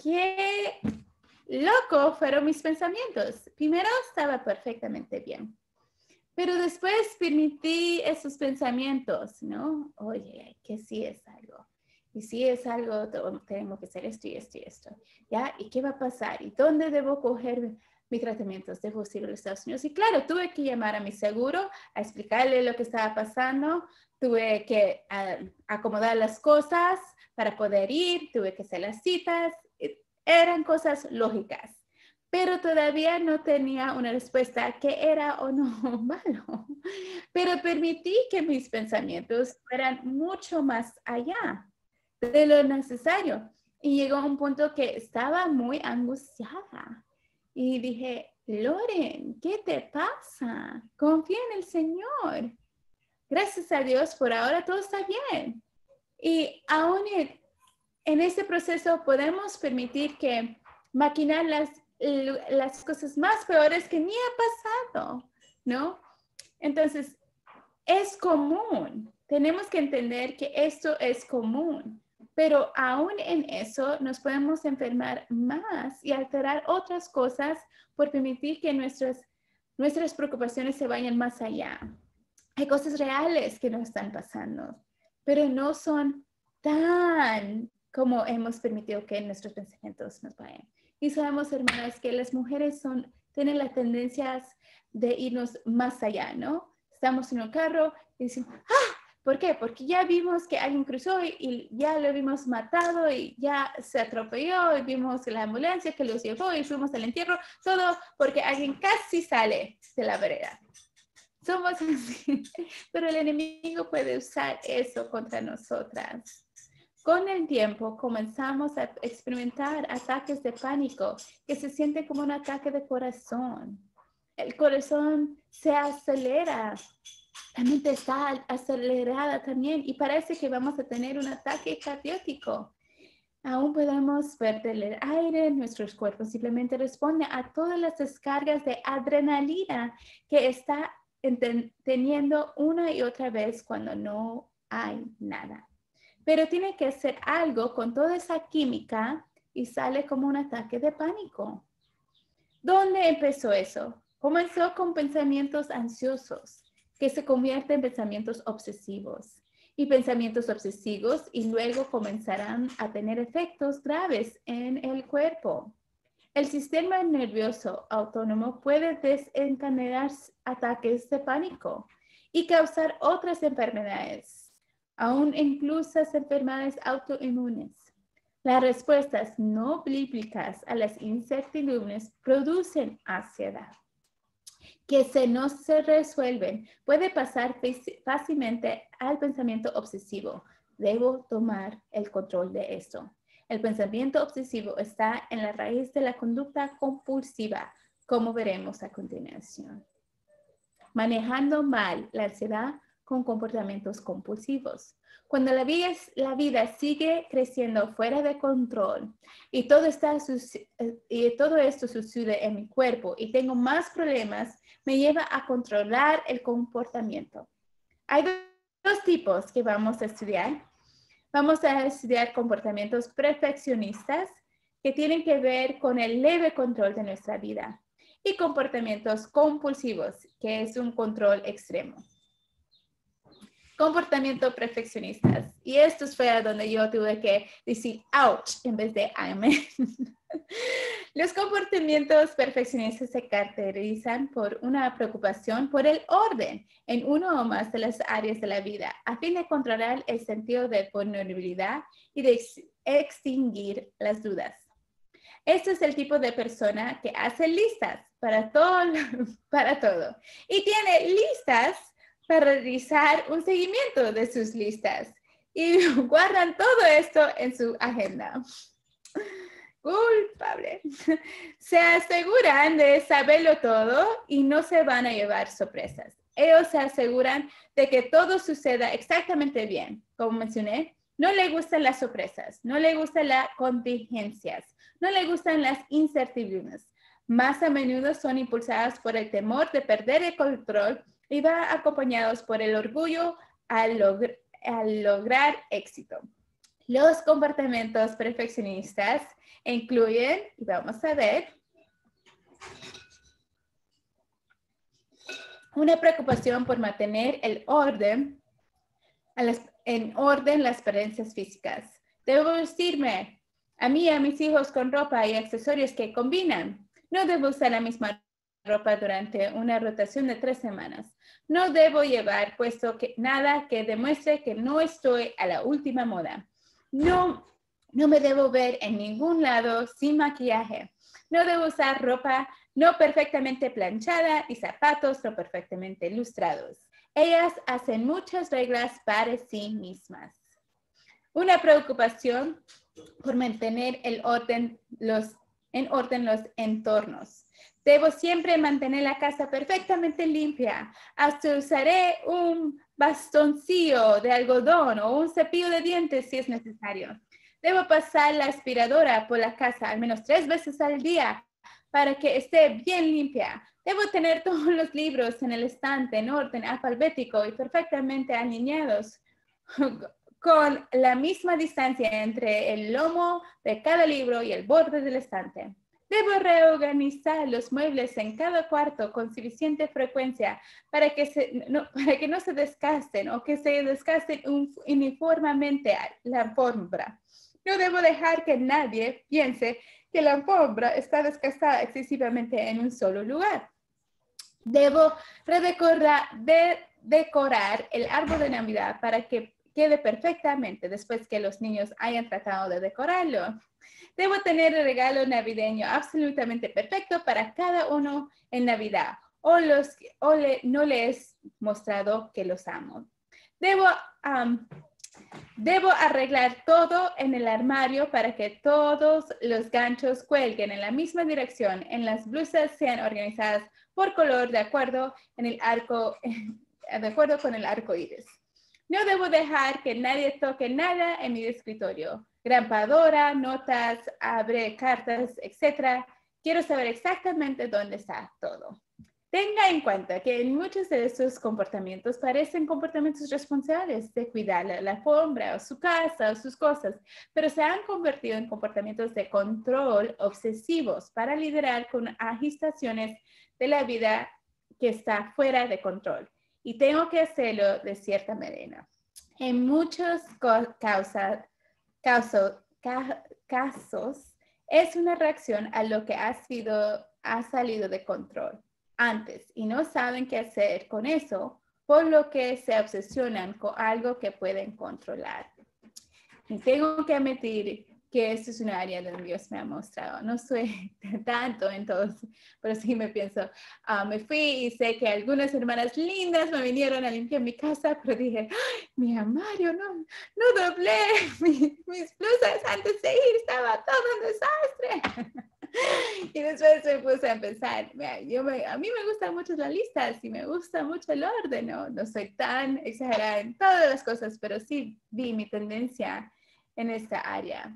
¿Qué loco fueron mis pensamientos? Primero estaba perfectamente bien, pero después permití esos pensamientos, ¿no? Oye, que sí es algo. Y si es algo, tengo que hacer esto y esto y esto. ¿Ya? ¿Y qué va a pasar? ¿Y dónde debo coger mis tratamientos? ¿Debo ir a los Estados Unidos? Y claro, tuve que llamar a mi seguro a explicarle lo que estaba pasando. Tuve que acomodar las cosas para poder ir. Tuve que hacer las citas. Eran cosas lógicas. Pero todavía no tenía una respuesta que era o no malo. Pero permití que mis pensamientos fueran mucho más allá de lo necesario. Y llegó a un punto que estaba muy angustiada. Y dije, Loren, ¿qué te pasa? Confía en el Señor. Gracias a Dios, por ahora todo está bien. Y aún en este proceso podemos permitir que maquinar las cosas más peores que ni ha pasado, ¿no? Entonces, es común. Tenemos que entender que esto es común. Pero aún en eso nos podemos enfermar más y alterar otras cosas por permitir que nuestras preocupaciones se vayan más allá. Hay cosas reales que nos están pasando, pero no son tan como hemos permitido que nuestros pensamientos nos vayan. Y sabemos, hermanas, que las mujeres tienen las tendencias de irnos más allá, ¿no? Estamos en un carro y decimos, ¡ah! ¿Por qué? Porque ya vimos que alguien cruzó y ya lo vimos matado y ya se atropelló y vimos la ambulancia que los llevó y fuimos al entierro, todo porque alguien casi sale de la vereda. Somos así, pero el enemigo puede usar eso contra nosotras. Con el tiempo comenzamos a experimentar ataques de pánico que se sienten como un ataque de corazón. El corazón se acelera. La mente está acelerada también y parece que vamos a tener un ataque cardíaco. Aún podemos perder el aire, nuestros cuerpos simplemente responden a todas las descargas de adrenalina que está teniendo una y otra vez cuando no hay nada. Pero tiene que hacer algo con toda esa química y sale como un ataque de pánico. ¿Dónde empezó eso? Comenzó con pensamientos ansiosos, que se convierten en pensamientos obsesivos. Y pensamientos obsesivos y luego comenzarán a tener efectos graves en el cuerpo. El sistema nervioso autónomo puede desencadenar ataques de pánico y causar otras enfermedades, aún incluso enfermedades autoinmunes. Las respuestas no bíblicas a las incertidumbres producen ansiedad, que si no se resuelven, puede pasar fácilmente al pensamiento obsesivo. Debo tomar el control de esto. El pensamiento obsesivo está en la raíz de la conducta compulsiva, como veremos a continuación. Manejando mal la ansiedad con comportamientos compulsivos. Cuando la vida sigue creciendo fuera de control y todo esto sucede en mi cuerpo y tengo más problemas, me lleva a controlar el comportamiento. Hay dos tipos que vamos a estudiar. Vamos a estudiar comportamientos perfeccionistas que tienen que ver con el leve control de nuestra vida y comportamientos compulsivos, que es un control extremo. Comportamientos perfeccionistas. Y esto fue a donde yo tuve que decir ouch en vez de amén. Los comportamientos perfeccionistas se caracterizan por una preocupación por el orden en uno o más de las áreas de la vida, a fin de controlar el sentido de vulnerabilidad y de extinguir las dudas. Este es el tipo de persona que hace listas para todo y tiene listas para realizar un seguimiento de sus listas y guardan todo esto en su agenda. Culpable. Se aseguran de saberlo todo y no se van a llevar sorpresas. Ellos se aseguran de que todo suceda exactamente bien. Como mencioné, no le gustan las sorpresas, no le gustan las contingencias, no le gustan las incertidumbres. Más a menudo son impulsadas por el temor de perder el control y van acompañados por el orgullo al lograr éxito. Los comportamientos perfeccionistas incluyen, y vamos a ver, una preocupación por mantener en orden las apariencias físicas. Debo vestirme a mí y a mis hijos con ropa y accesorios que combinan. No debo usar la misma ropa durante una rotación de 3 semanas. No debo llevar puesto nada que demuestre que no estoy a la última moda. No me debo ver en ningún lado sin maquillaje. No debo usar ropa no perfectamente planchada y zapatos no perfectamente lustrados. Ellas hacen muchas reglas para sí mismas. Una preocupación por mantener en orden los entornos. Debo siempre mantener la casa perfectamente limpia. Hasta usaré un bastoncillo de algodón o un cepillo de dientes si es necesario. Debo pasar la aspiradora por la casa al menos 3 veces al día para que esté bien limpia. Debo tener todos los libros en el estante en orden alfabético y perfectamente alineados con la misma distancia entre el lomo de cada libro y el borde del estante. Debo reorganizar los muebles en cada cuarto con suficiente frecuencia para que no se desgasten o que se desgasten uniformemente la alfombra. No debo dejar que nadie piense que la alfombra está desgastada excesivamente en un solo lugar. Debo decorar el árbol de Navidad para que quede perfectamente después que los niños hayan tratado de decorarlo. Debo tener el regalo navideño absolutamente perfecto para cada uno en Navidad no les he mostrado que los amo. Debo arreglar todo en el armario para que todos los ganchos cuelguen en la misma dirección. En las blusas sean organizadas por color de acuerdo con el arco iris. No debo dejar que nadie toque nada en mi escritorio. Grapadora, notas, abre cartas, etc. Quiero saber exactamente dónde está todo. Tenga en cuenta que en muchos de estos comportamientos parecen comportamientos responsables de cuidar la alfombra o su casa o sus cosas, pero se han convertido en comportamientos de control obsesivos para lidiar con agitaciones de la vida que está fuera de control. Y tengo que hacerlo de cierta manera. En muchos casos, es una reacción a lo que ha salido de control antes y no saben qué hacer con eso, por lo que se obsesionan con algo que pueden controlar. Y tengo que admitir que esto es un área donde Dios me ha mostrado. No soy tanto entonces, pero sí me pienso, me fui y sé que algunas hermanas lindas me vinieron a limpiar mi casa, pero dije, ¡ay, mi armario, no doblé mis blusas antes de ir, estaba todo un desastre! Y después me puse a pensar, mira, a mí me gustan mucho las listas y me gusta mucho el orden, no soy tan exagerada en todas las cosas, pero sí vi mi tendencia en esta área.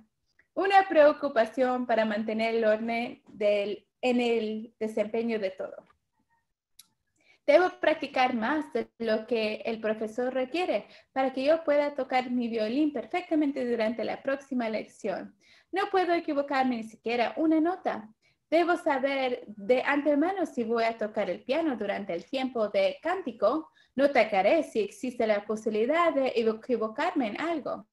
Una preocupación para mantener el orden en el desempeño de todo. Debo practicar más de lo que el profesor requiere para que yo pueda tocar mi violín perfectamente durante la próxima lección. No puedo equivocarme ni siquiera una nota. Debo saber de antemano si voy a tocar el piano durante el tiempo de cántico. No tocaré si existe la posibilidad de equivocarme en algo.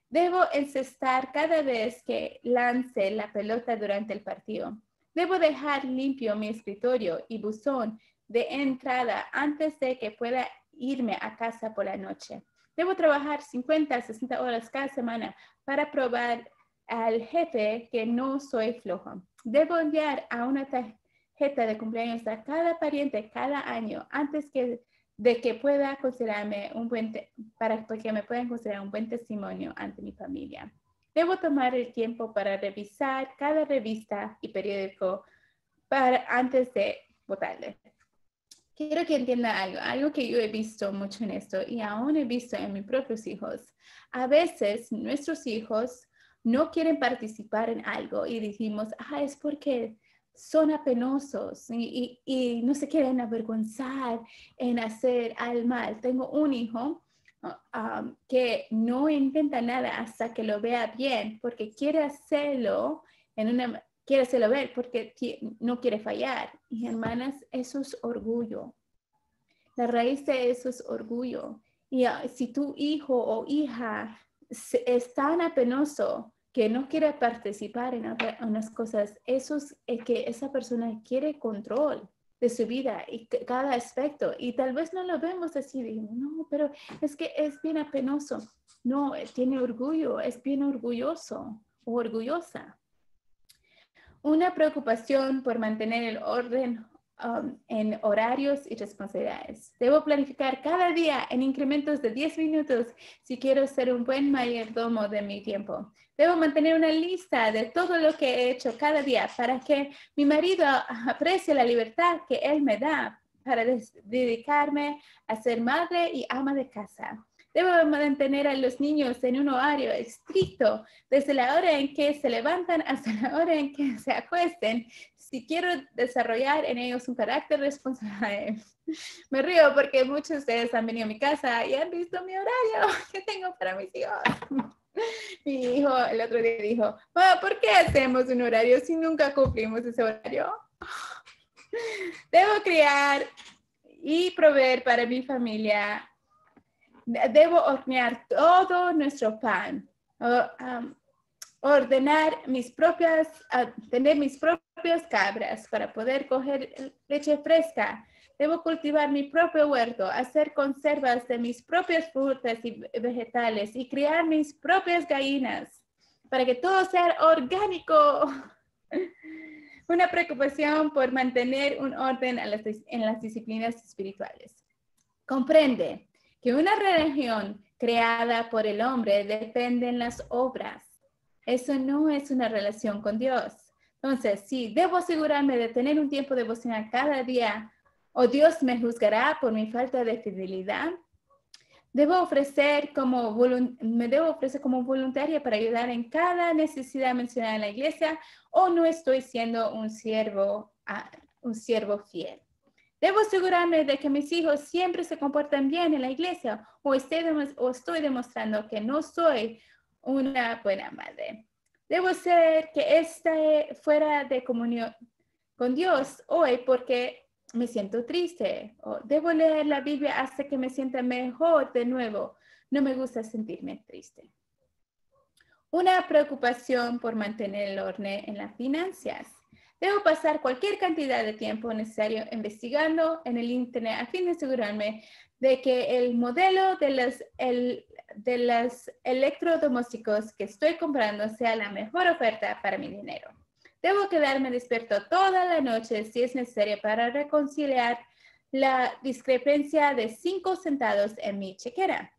Debo encestar cada vez que lance la pelota durante el partido. Debo dejar limpio mi escritorio y buzón de entrada antes de que pueda irme a casa por la noche. Debo trabajar 50 a 60 horas cada semana para probar al jefe que no soy flojo. Debo enviar a una tarjeta de cumpleaños a cada pariente cada año antes de que pueda considerarme para que me puedan considerar un buen testimonio ante mi familia. Debo tomar el tiempo para revisar cada revista y periódico antes de votarle. Quiero que entienda algo que yo he visto mucho en esto y aún he visto en mis propios hijos. A veces nuestros hijos no quieren participar en algo y decimos, es porque son apenosos y no se quieren avergonzar en hacer al mal. Tengo un hijo que no intenta nada hasta que lo vea bien porque quiere hacerlo ver porque no quiere fallar. Y hermanas, eso es orgullo. La raíz de eso es orgullo. Y si tu hijo o hija es tan apenoso que no quiere participar en unas cosas, eso es que esa persona quiere control de su vida y cada aspecto. Y tal vez no lo vemos así, no, pero es que es bien apenoso. No, tiene orgullo, es bien orgulloso o orgullosa. Una preocupación por mantener el orden en horarios y responsabilidades. Debo planificar cada día en incrementos de 10 minutos si quiero ser un buen mayordomo de mi tiempo. Debo mantener una lista de todo lo que he hecho cada día para que mi marido aprecie la libertad que él me da para dedicarme a ser madre y ama de casa. Debo mantener a los niños en un horario estricto desde la hora en que se levantan hasta la hora en que se acuesten si quiero desarrollar en ellos un carácter responsable. Me río porque muchos de ustedes han venido a mi casa y han visto mi horario que tengo para mis hijos. Mi hijo el otro día dijo, ¿por qué hacemos un horario si nunca cumplimos ese horario? Debo criar y proveer para mi familia. Debo hornear todo nuestro pan, tener mis propias cabras para poder coger leche fresca. Debo cultivar mi propio huerto, hacer conservas de mis propias frutas y vegetales y criar mis propias gallinas para que todo sea orgánico. Una preocupación por mantener un orden en las disciplinas espirituales. Comprende que una religión creada por el hombre depende en las obras. Eso no es una relación con Dios. Entonces, si debo asegurarme de tener un tiempo devocional cada día, o Dios me juzgará por mi falta de fidelidad. Me debo ofrecer como voluntaria para ayudar en cada necesidad mencionada en la iglesia, o no estoy siendo un siervo fiel. Debo asegurarme de que mis hijos siempre se comportan bien en la iglesia o estoy demostrando que no soy una buena madre. Debo ser que esté fuera de comunión con Dios hoy porque me siento triste. O debo leer la Biblia hasta que me sienta mejor de nuevo. No me gusta sentirme triste. Una preocupación por mantener el orden en las finanzas. Debo pasar cualquier cantidad de tiempo necesario investigando en el internet a fin de asegurarme de que el modelo de los electrodomésticos que estoy comprando sea la mejor oferta para mi dinero. Debo quedarme despierto toda la noche si es necesario para reconciliar la discrepancia de 5 centavos en mi chequera.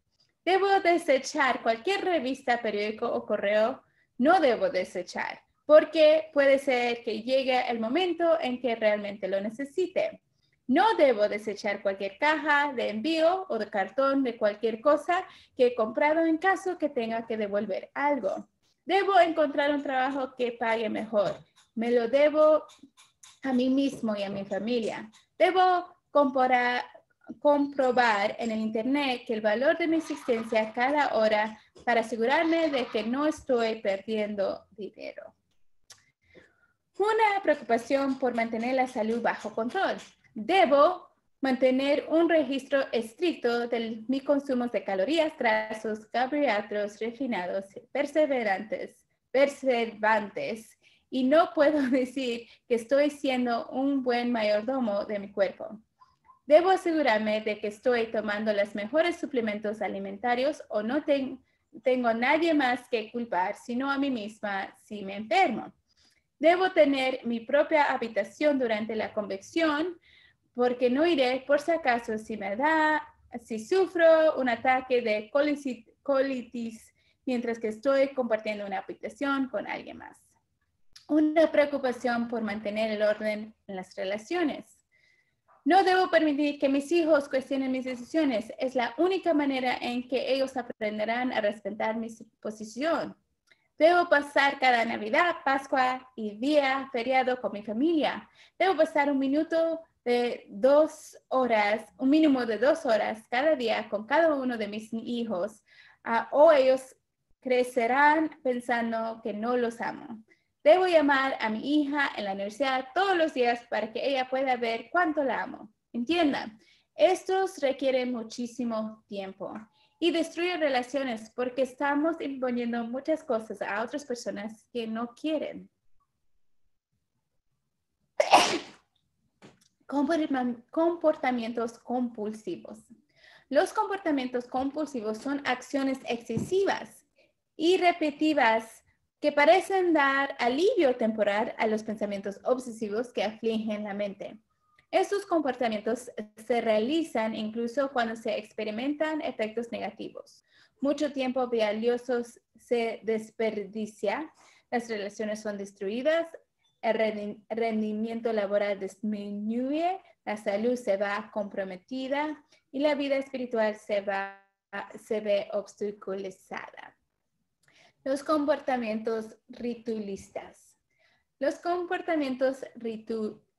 Debo desechar cualquier revista, periódico o correo. No debo desechar, porque puede ser que llegue el momento en que realmente lo necesite. No debo desechar cualquier caja de envío o de cartón de cualquier cosa que he comprado en caso que tenga que devolver algo. Debo encontrar un trabajo que pague mejor. Me lo debo a mí mismo y a mi familia. Debo comprobar en el internet que el valor de mi existencia cada hora para asegurarme de que no estoy perdiendo dinero. Una preocupación por mantener la salud bajo control. Debo mantener un registro estricto de mi consumo de calorías, grasas, carbohidratos refinados, preservantes, y no puedo decir que estoy siendo un buen mayordomo de mi cuerpo. Debo asegurarme de que estoy tomando los mejores suplementos alimentarios o no tengo a nadie más que culpar, sino a mí misma si me enfermo. Debo tener mi propia habitación durante la convección porque no iré por si acaso si sufro un ataque de colitis mientras que estoy compartiendo una habitación con alguien más. Una preocupación por mantener el orden en las relaciones. No debo permitir que mis hijos cuestionen mis decisiones. Es la única manera en que ellos aprenderán a respetar mi posición. Debo pasar cada Navidad, Pascua y día feriado con mi familia. Debo pasar un mínimo de 2 horas cada día con cada uno de mis hijos, o ellos crecerán pensando que no los amo. Debo llamar a mi hija en la universidad todos los días para que ella pueda ver cuánto la amo. Entiendan, estos requieren muchísimo tiempo y destruyen relaciones porque estamos imponiendo muchas cosas a otras personas que no quieren. Comportamientos compulsivos. Los comportamientos compulsivos son acciones excesivas y repetitivas que parecen dar alivio temporal a los pensamientos obsesivos que afligen la mente. Estos comportamientos se realizan incluso cuando se experimentan efectos negativos. Mucho tiempo valioso se desperdicia, las relaciones son destruidas, el rendimiento laboral disminuye, la salud se va comprometida y la vida espiritual se ve obstaculizada. Los comportamientos ritualistas. Los comportamientos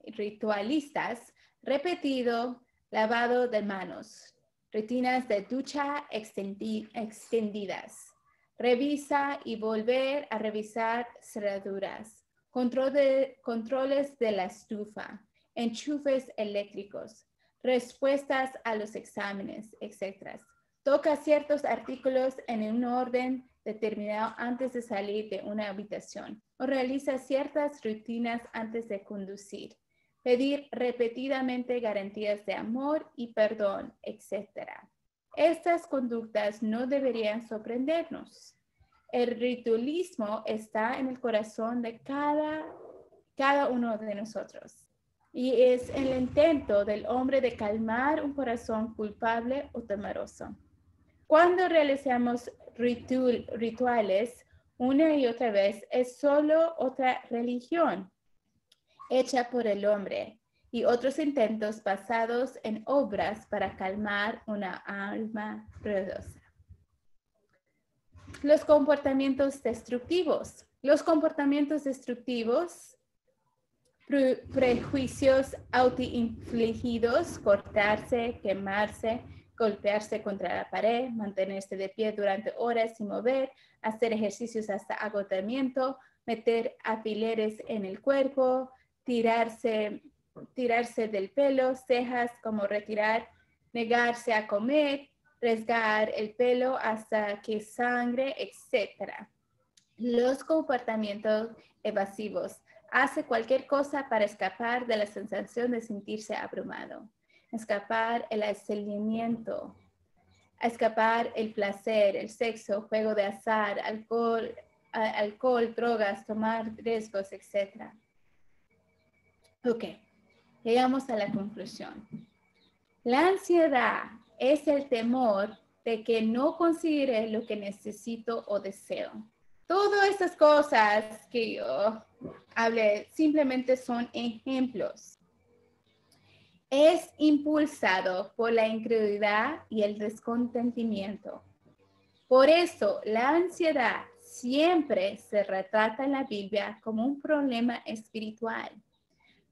ritualistas, repetido, lavado de manos, rutinas de ducha extendidas, revisa y volver a revisar cerraduras, controles de la estufa, enchufes eléctricos, respuestas a los exámenes, etc. Toca ciertos artículos en un orden determinado antes de salir de una habitación o realiza ciertas rutinas antes de conducir. Pedir repetidamente garantías de amor y perdón, etc. Estas conductas no deberían sorprendernos. El ritualismo está en el corazón de cada uno de nosotros y es el intento del hombre de calmar un corazón culpable o temeroso. Cuando realizamos rituales una y otra vez, es solo otra religión hecha por el hombre y otros intentos basados en obras para calmar una alma ruidosa. Los comportamientos destructivos. Los comportamientos destructivos, prejuicios autoinfligidos, cortarse, quemarse, golpearse contra la pared, mantenerse de pie durante horas sin mover, hacer ejercicios hasta agotamiento, meter alfileres en el cuerpo, tirarse del pelo, cejas como retirar, negarse a comer, rasgar el pelo hasta que sangre, etc. Los comportamientos evasivos. Hace cualquier cosa para escapar de la sensación de sentirse abrumado. Escapar el aislamiento, escapar el placer, el sexo, juego de azar, alcohol, drogas, tomar riesgos, etc. Ok, llegamos a la conclusión. La ansiedad es el temor de que no conseguiré lo que necesito o deseo. Todas estas cosas que yo hablé simplemente son ejemplos. Es impulsado por la incredulidad y el descontentamiento. Por eso, la ansiedad siempre se retrata en la Biblia como un problema espiritual.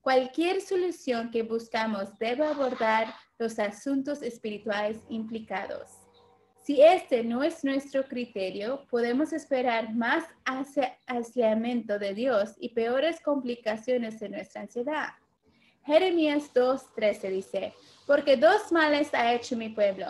Cualquier solución que buscamos debe abordar los asuntos espirituales implicados. Si este no es nuestro criterio, podemos esperar más aislamiento de Dios y peores complicaciones de nuestra ansiedad. Jeremías 2:13 dice, porque dos males ha hecho mi pueblo.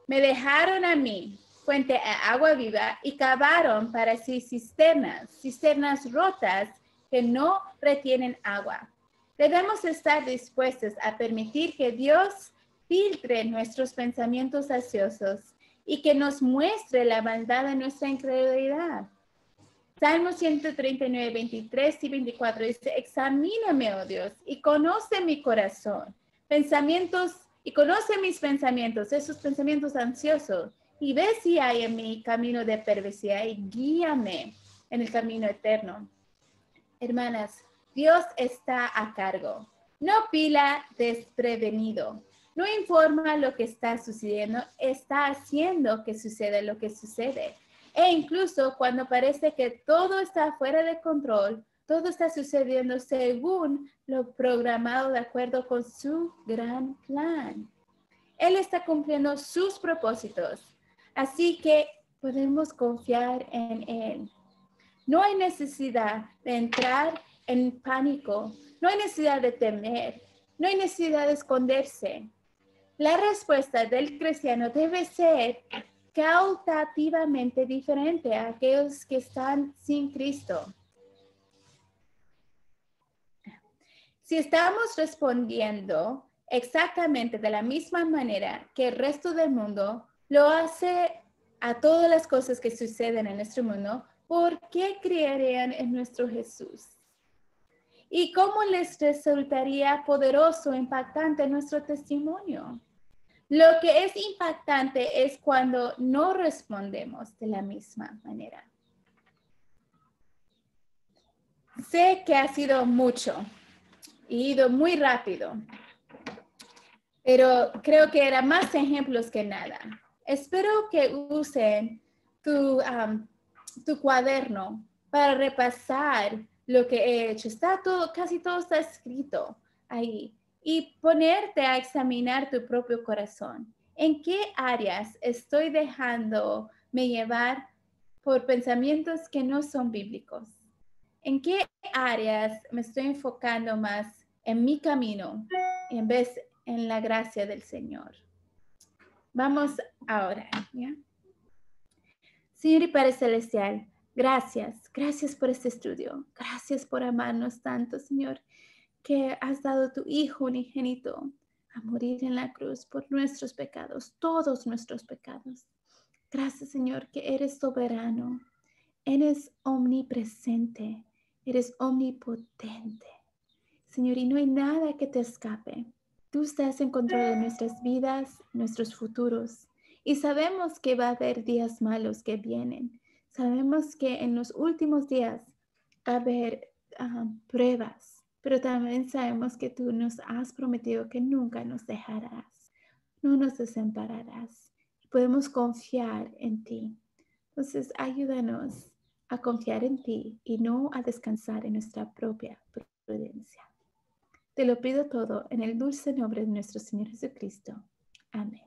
Me dejaron a mí, fuente de agua viva, y cavaron para sí cisternas rotas que no retienen agua. Debemos estar dispuestos a permitir que Dios filtre nuestros pensamientos ansiosos y que nos muestre la maldad de nuestra incredulidad. Salmo 139, 23 y 24 dice, examíname, oh Dios, y conoce mi corazón, y conoce mis pensamientos, esos pensamientos ansiosos, y ve si hay en mi camino de perversidad y guíame en el camino eterno. Hermanas, Dios está a cargo. No pila desprevenido. No informa lo que está sucediendo, está haciendo que suceda lo que sucede. E incluso cuando parece que todo está fuera de control, todo está sucediendo según lo programado de acuerdo con su gran plan. Él está cumpliendo sus propósitos, así que podemos confiar en Él. No hay necesidad de entrar en pánico, no hay necesidad de temer, no hay necesidad de esconderse. La respuesta del cristiano debe ser causativamente diferente a aquellos que están sin Cristo. Si estamos respondiendo exactamente de la misma manera que el resto del mundo lo hace a todas las cosas que suceden en nuestro mundo, ¿por qué creerían en nuestro Jesús? ¿Y cómo les resultaría poderoso, impactante nuestro testimonio? Lo que es impactante es cuando no respondemos de la misma manera. Sé que ha sido mucho, he ido muy rápido, pero creo que eran más ejemplos que nada. Espero que usen tu cuaderno para repasar lo que he hecho. Casi todo está escrito ahí. Y ponerte a examinar tu propio corazón. ¿En qué áreas estoy dejándome llevar por pensamientos que no son bíblicos? ¿En qué áreas me estoy enfocando más en mi camino en vez en la gracia del Señor? Vamos ahora, ¿ya? Señor y Padre Celestial, gracias por este estudio. Gracias por amarnos tanto, Señor, que has dado tu Hijo unigénito a morir en la cruz por nuestros pecados, todos nuestros pecados. Gracias, Señor, que eres soberano, eres omnipresente, eres omnipotente. Señor, y no hay nada que te escape. Tú estás en control de nuestras vidas, nuestros futuros. Y sabemos que va a haber días malos que vienen. Sabemos que en los últimos días va a haber pruebas. Pero también sabemos que tú nos has prometido que nunca nos dejarás. No nos desampararás. Podemos confiar en ti. Entonces, ayúdanos a confiar en ti y no a descansar en nuestra propia prudencia. Te lo pido todo en el dulce nombre de nuestro Señor Jesucristo. Amén.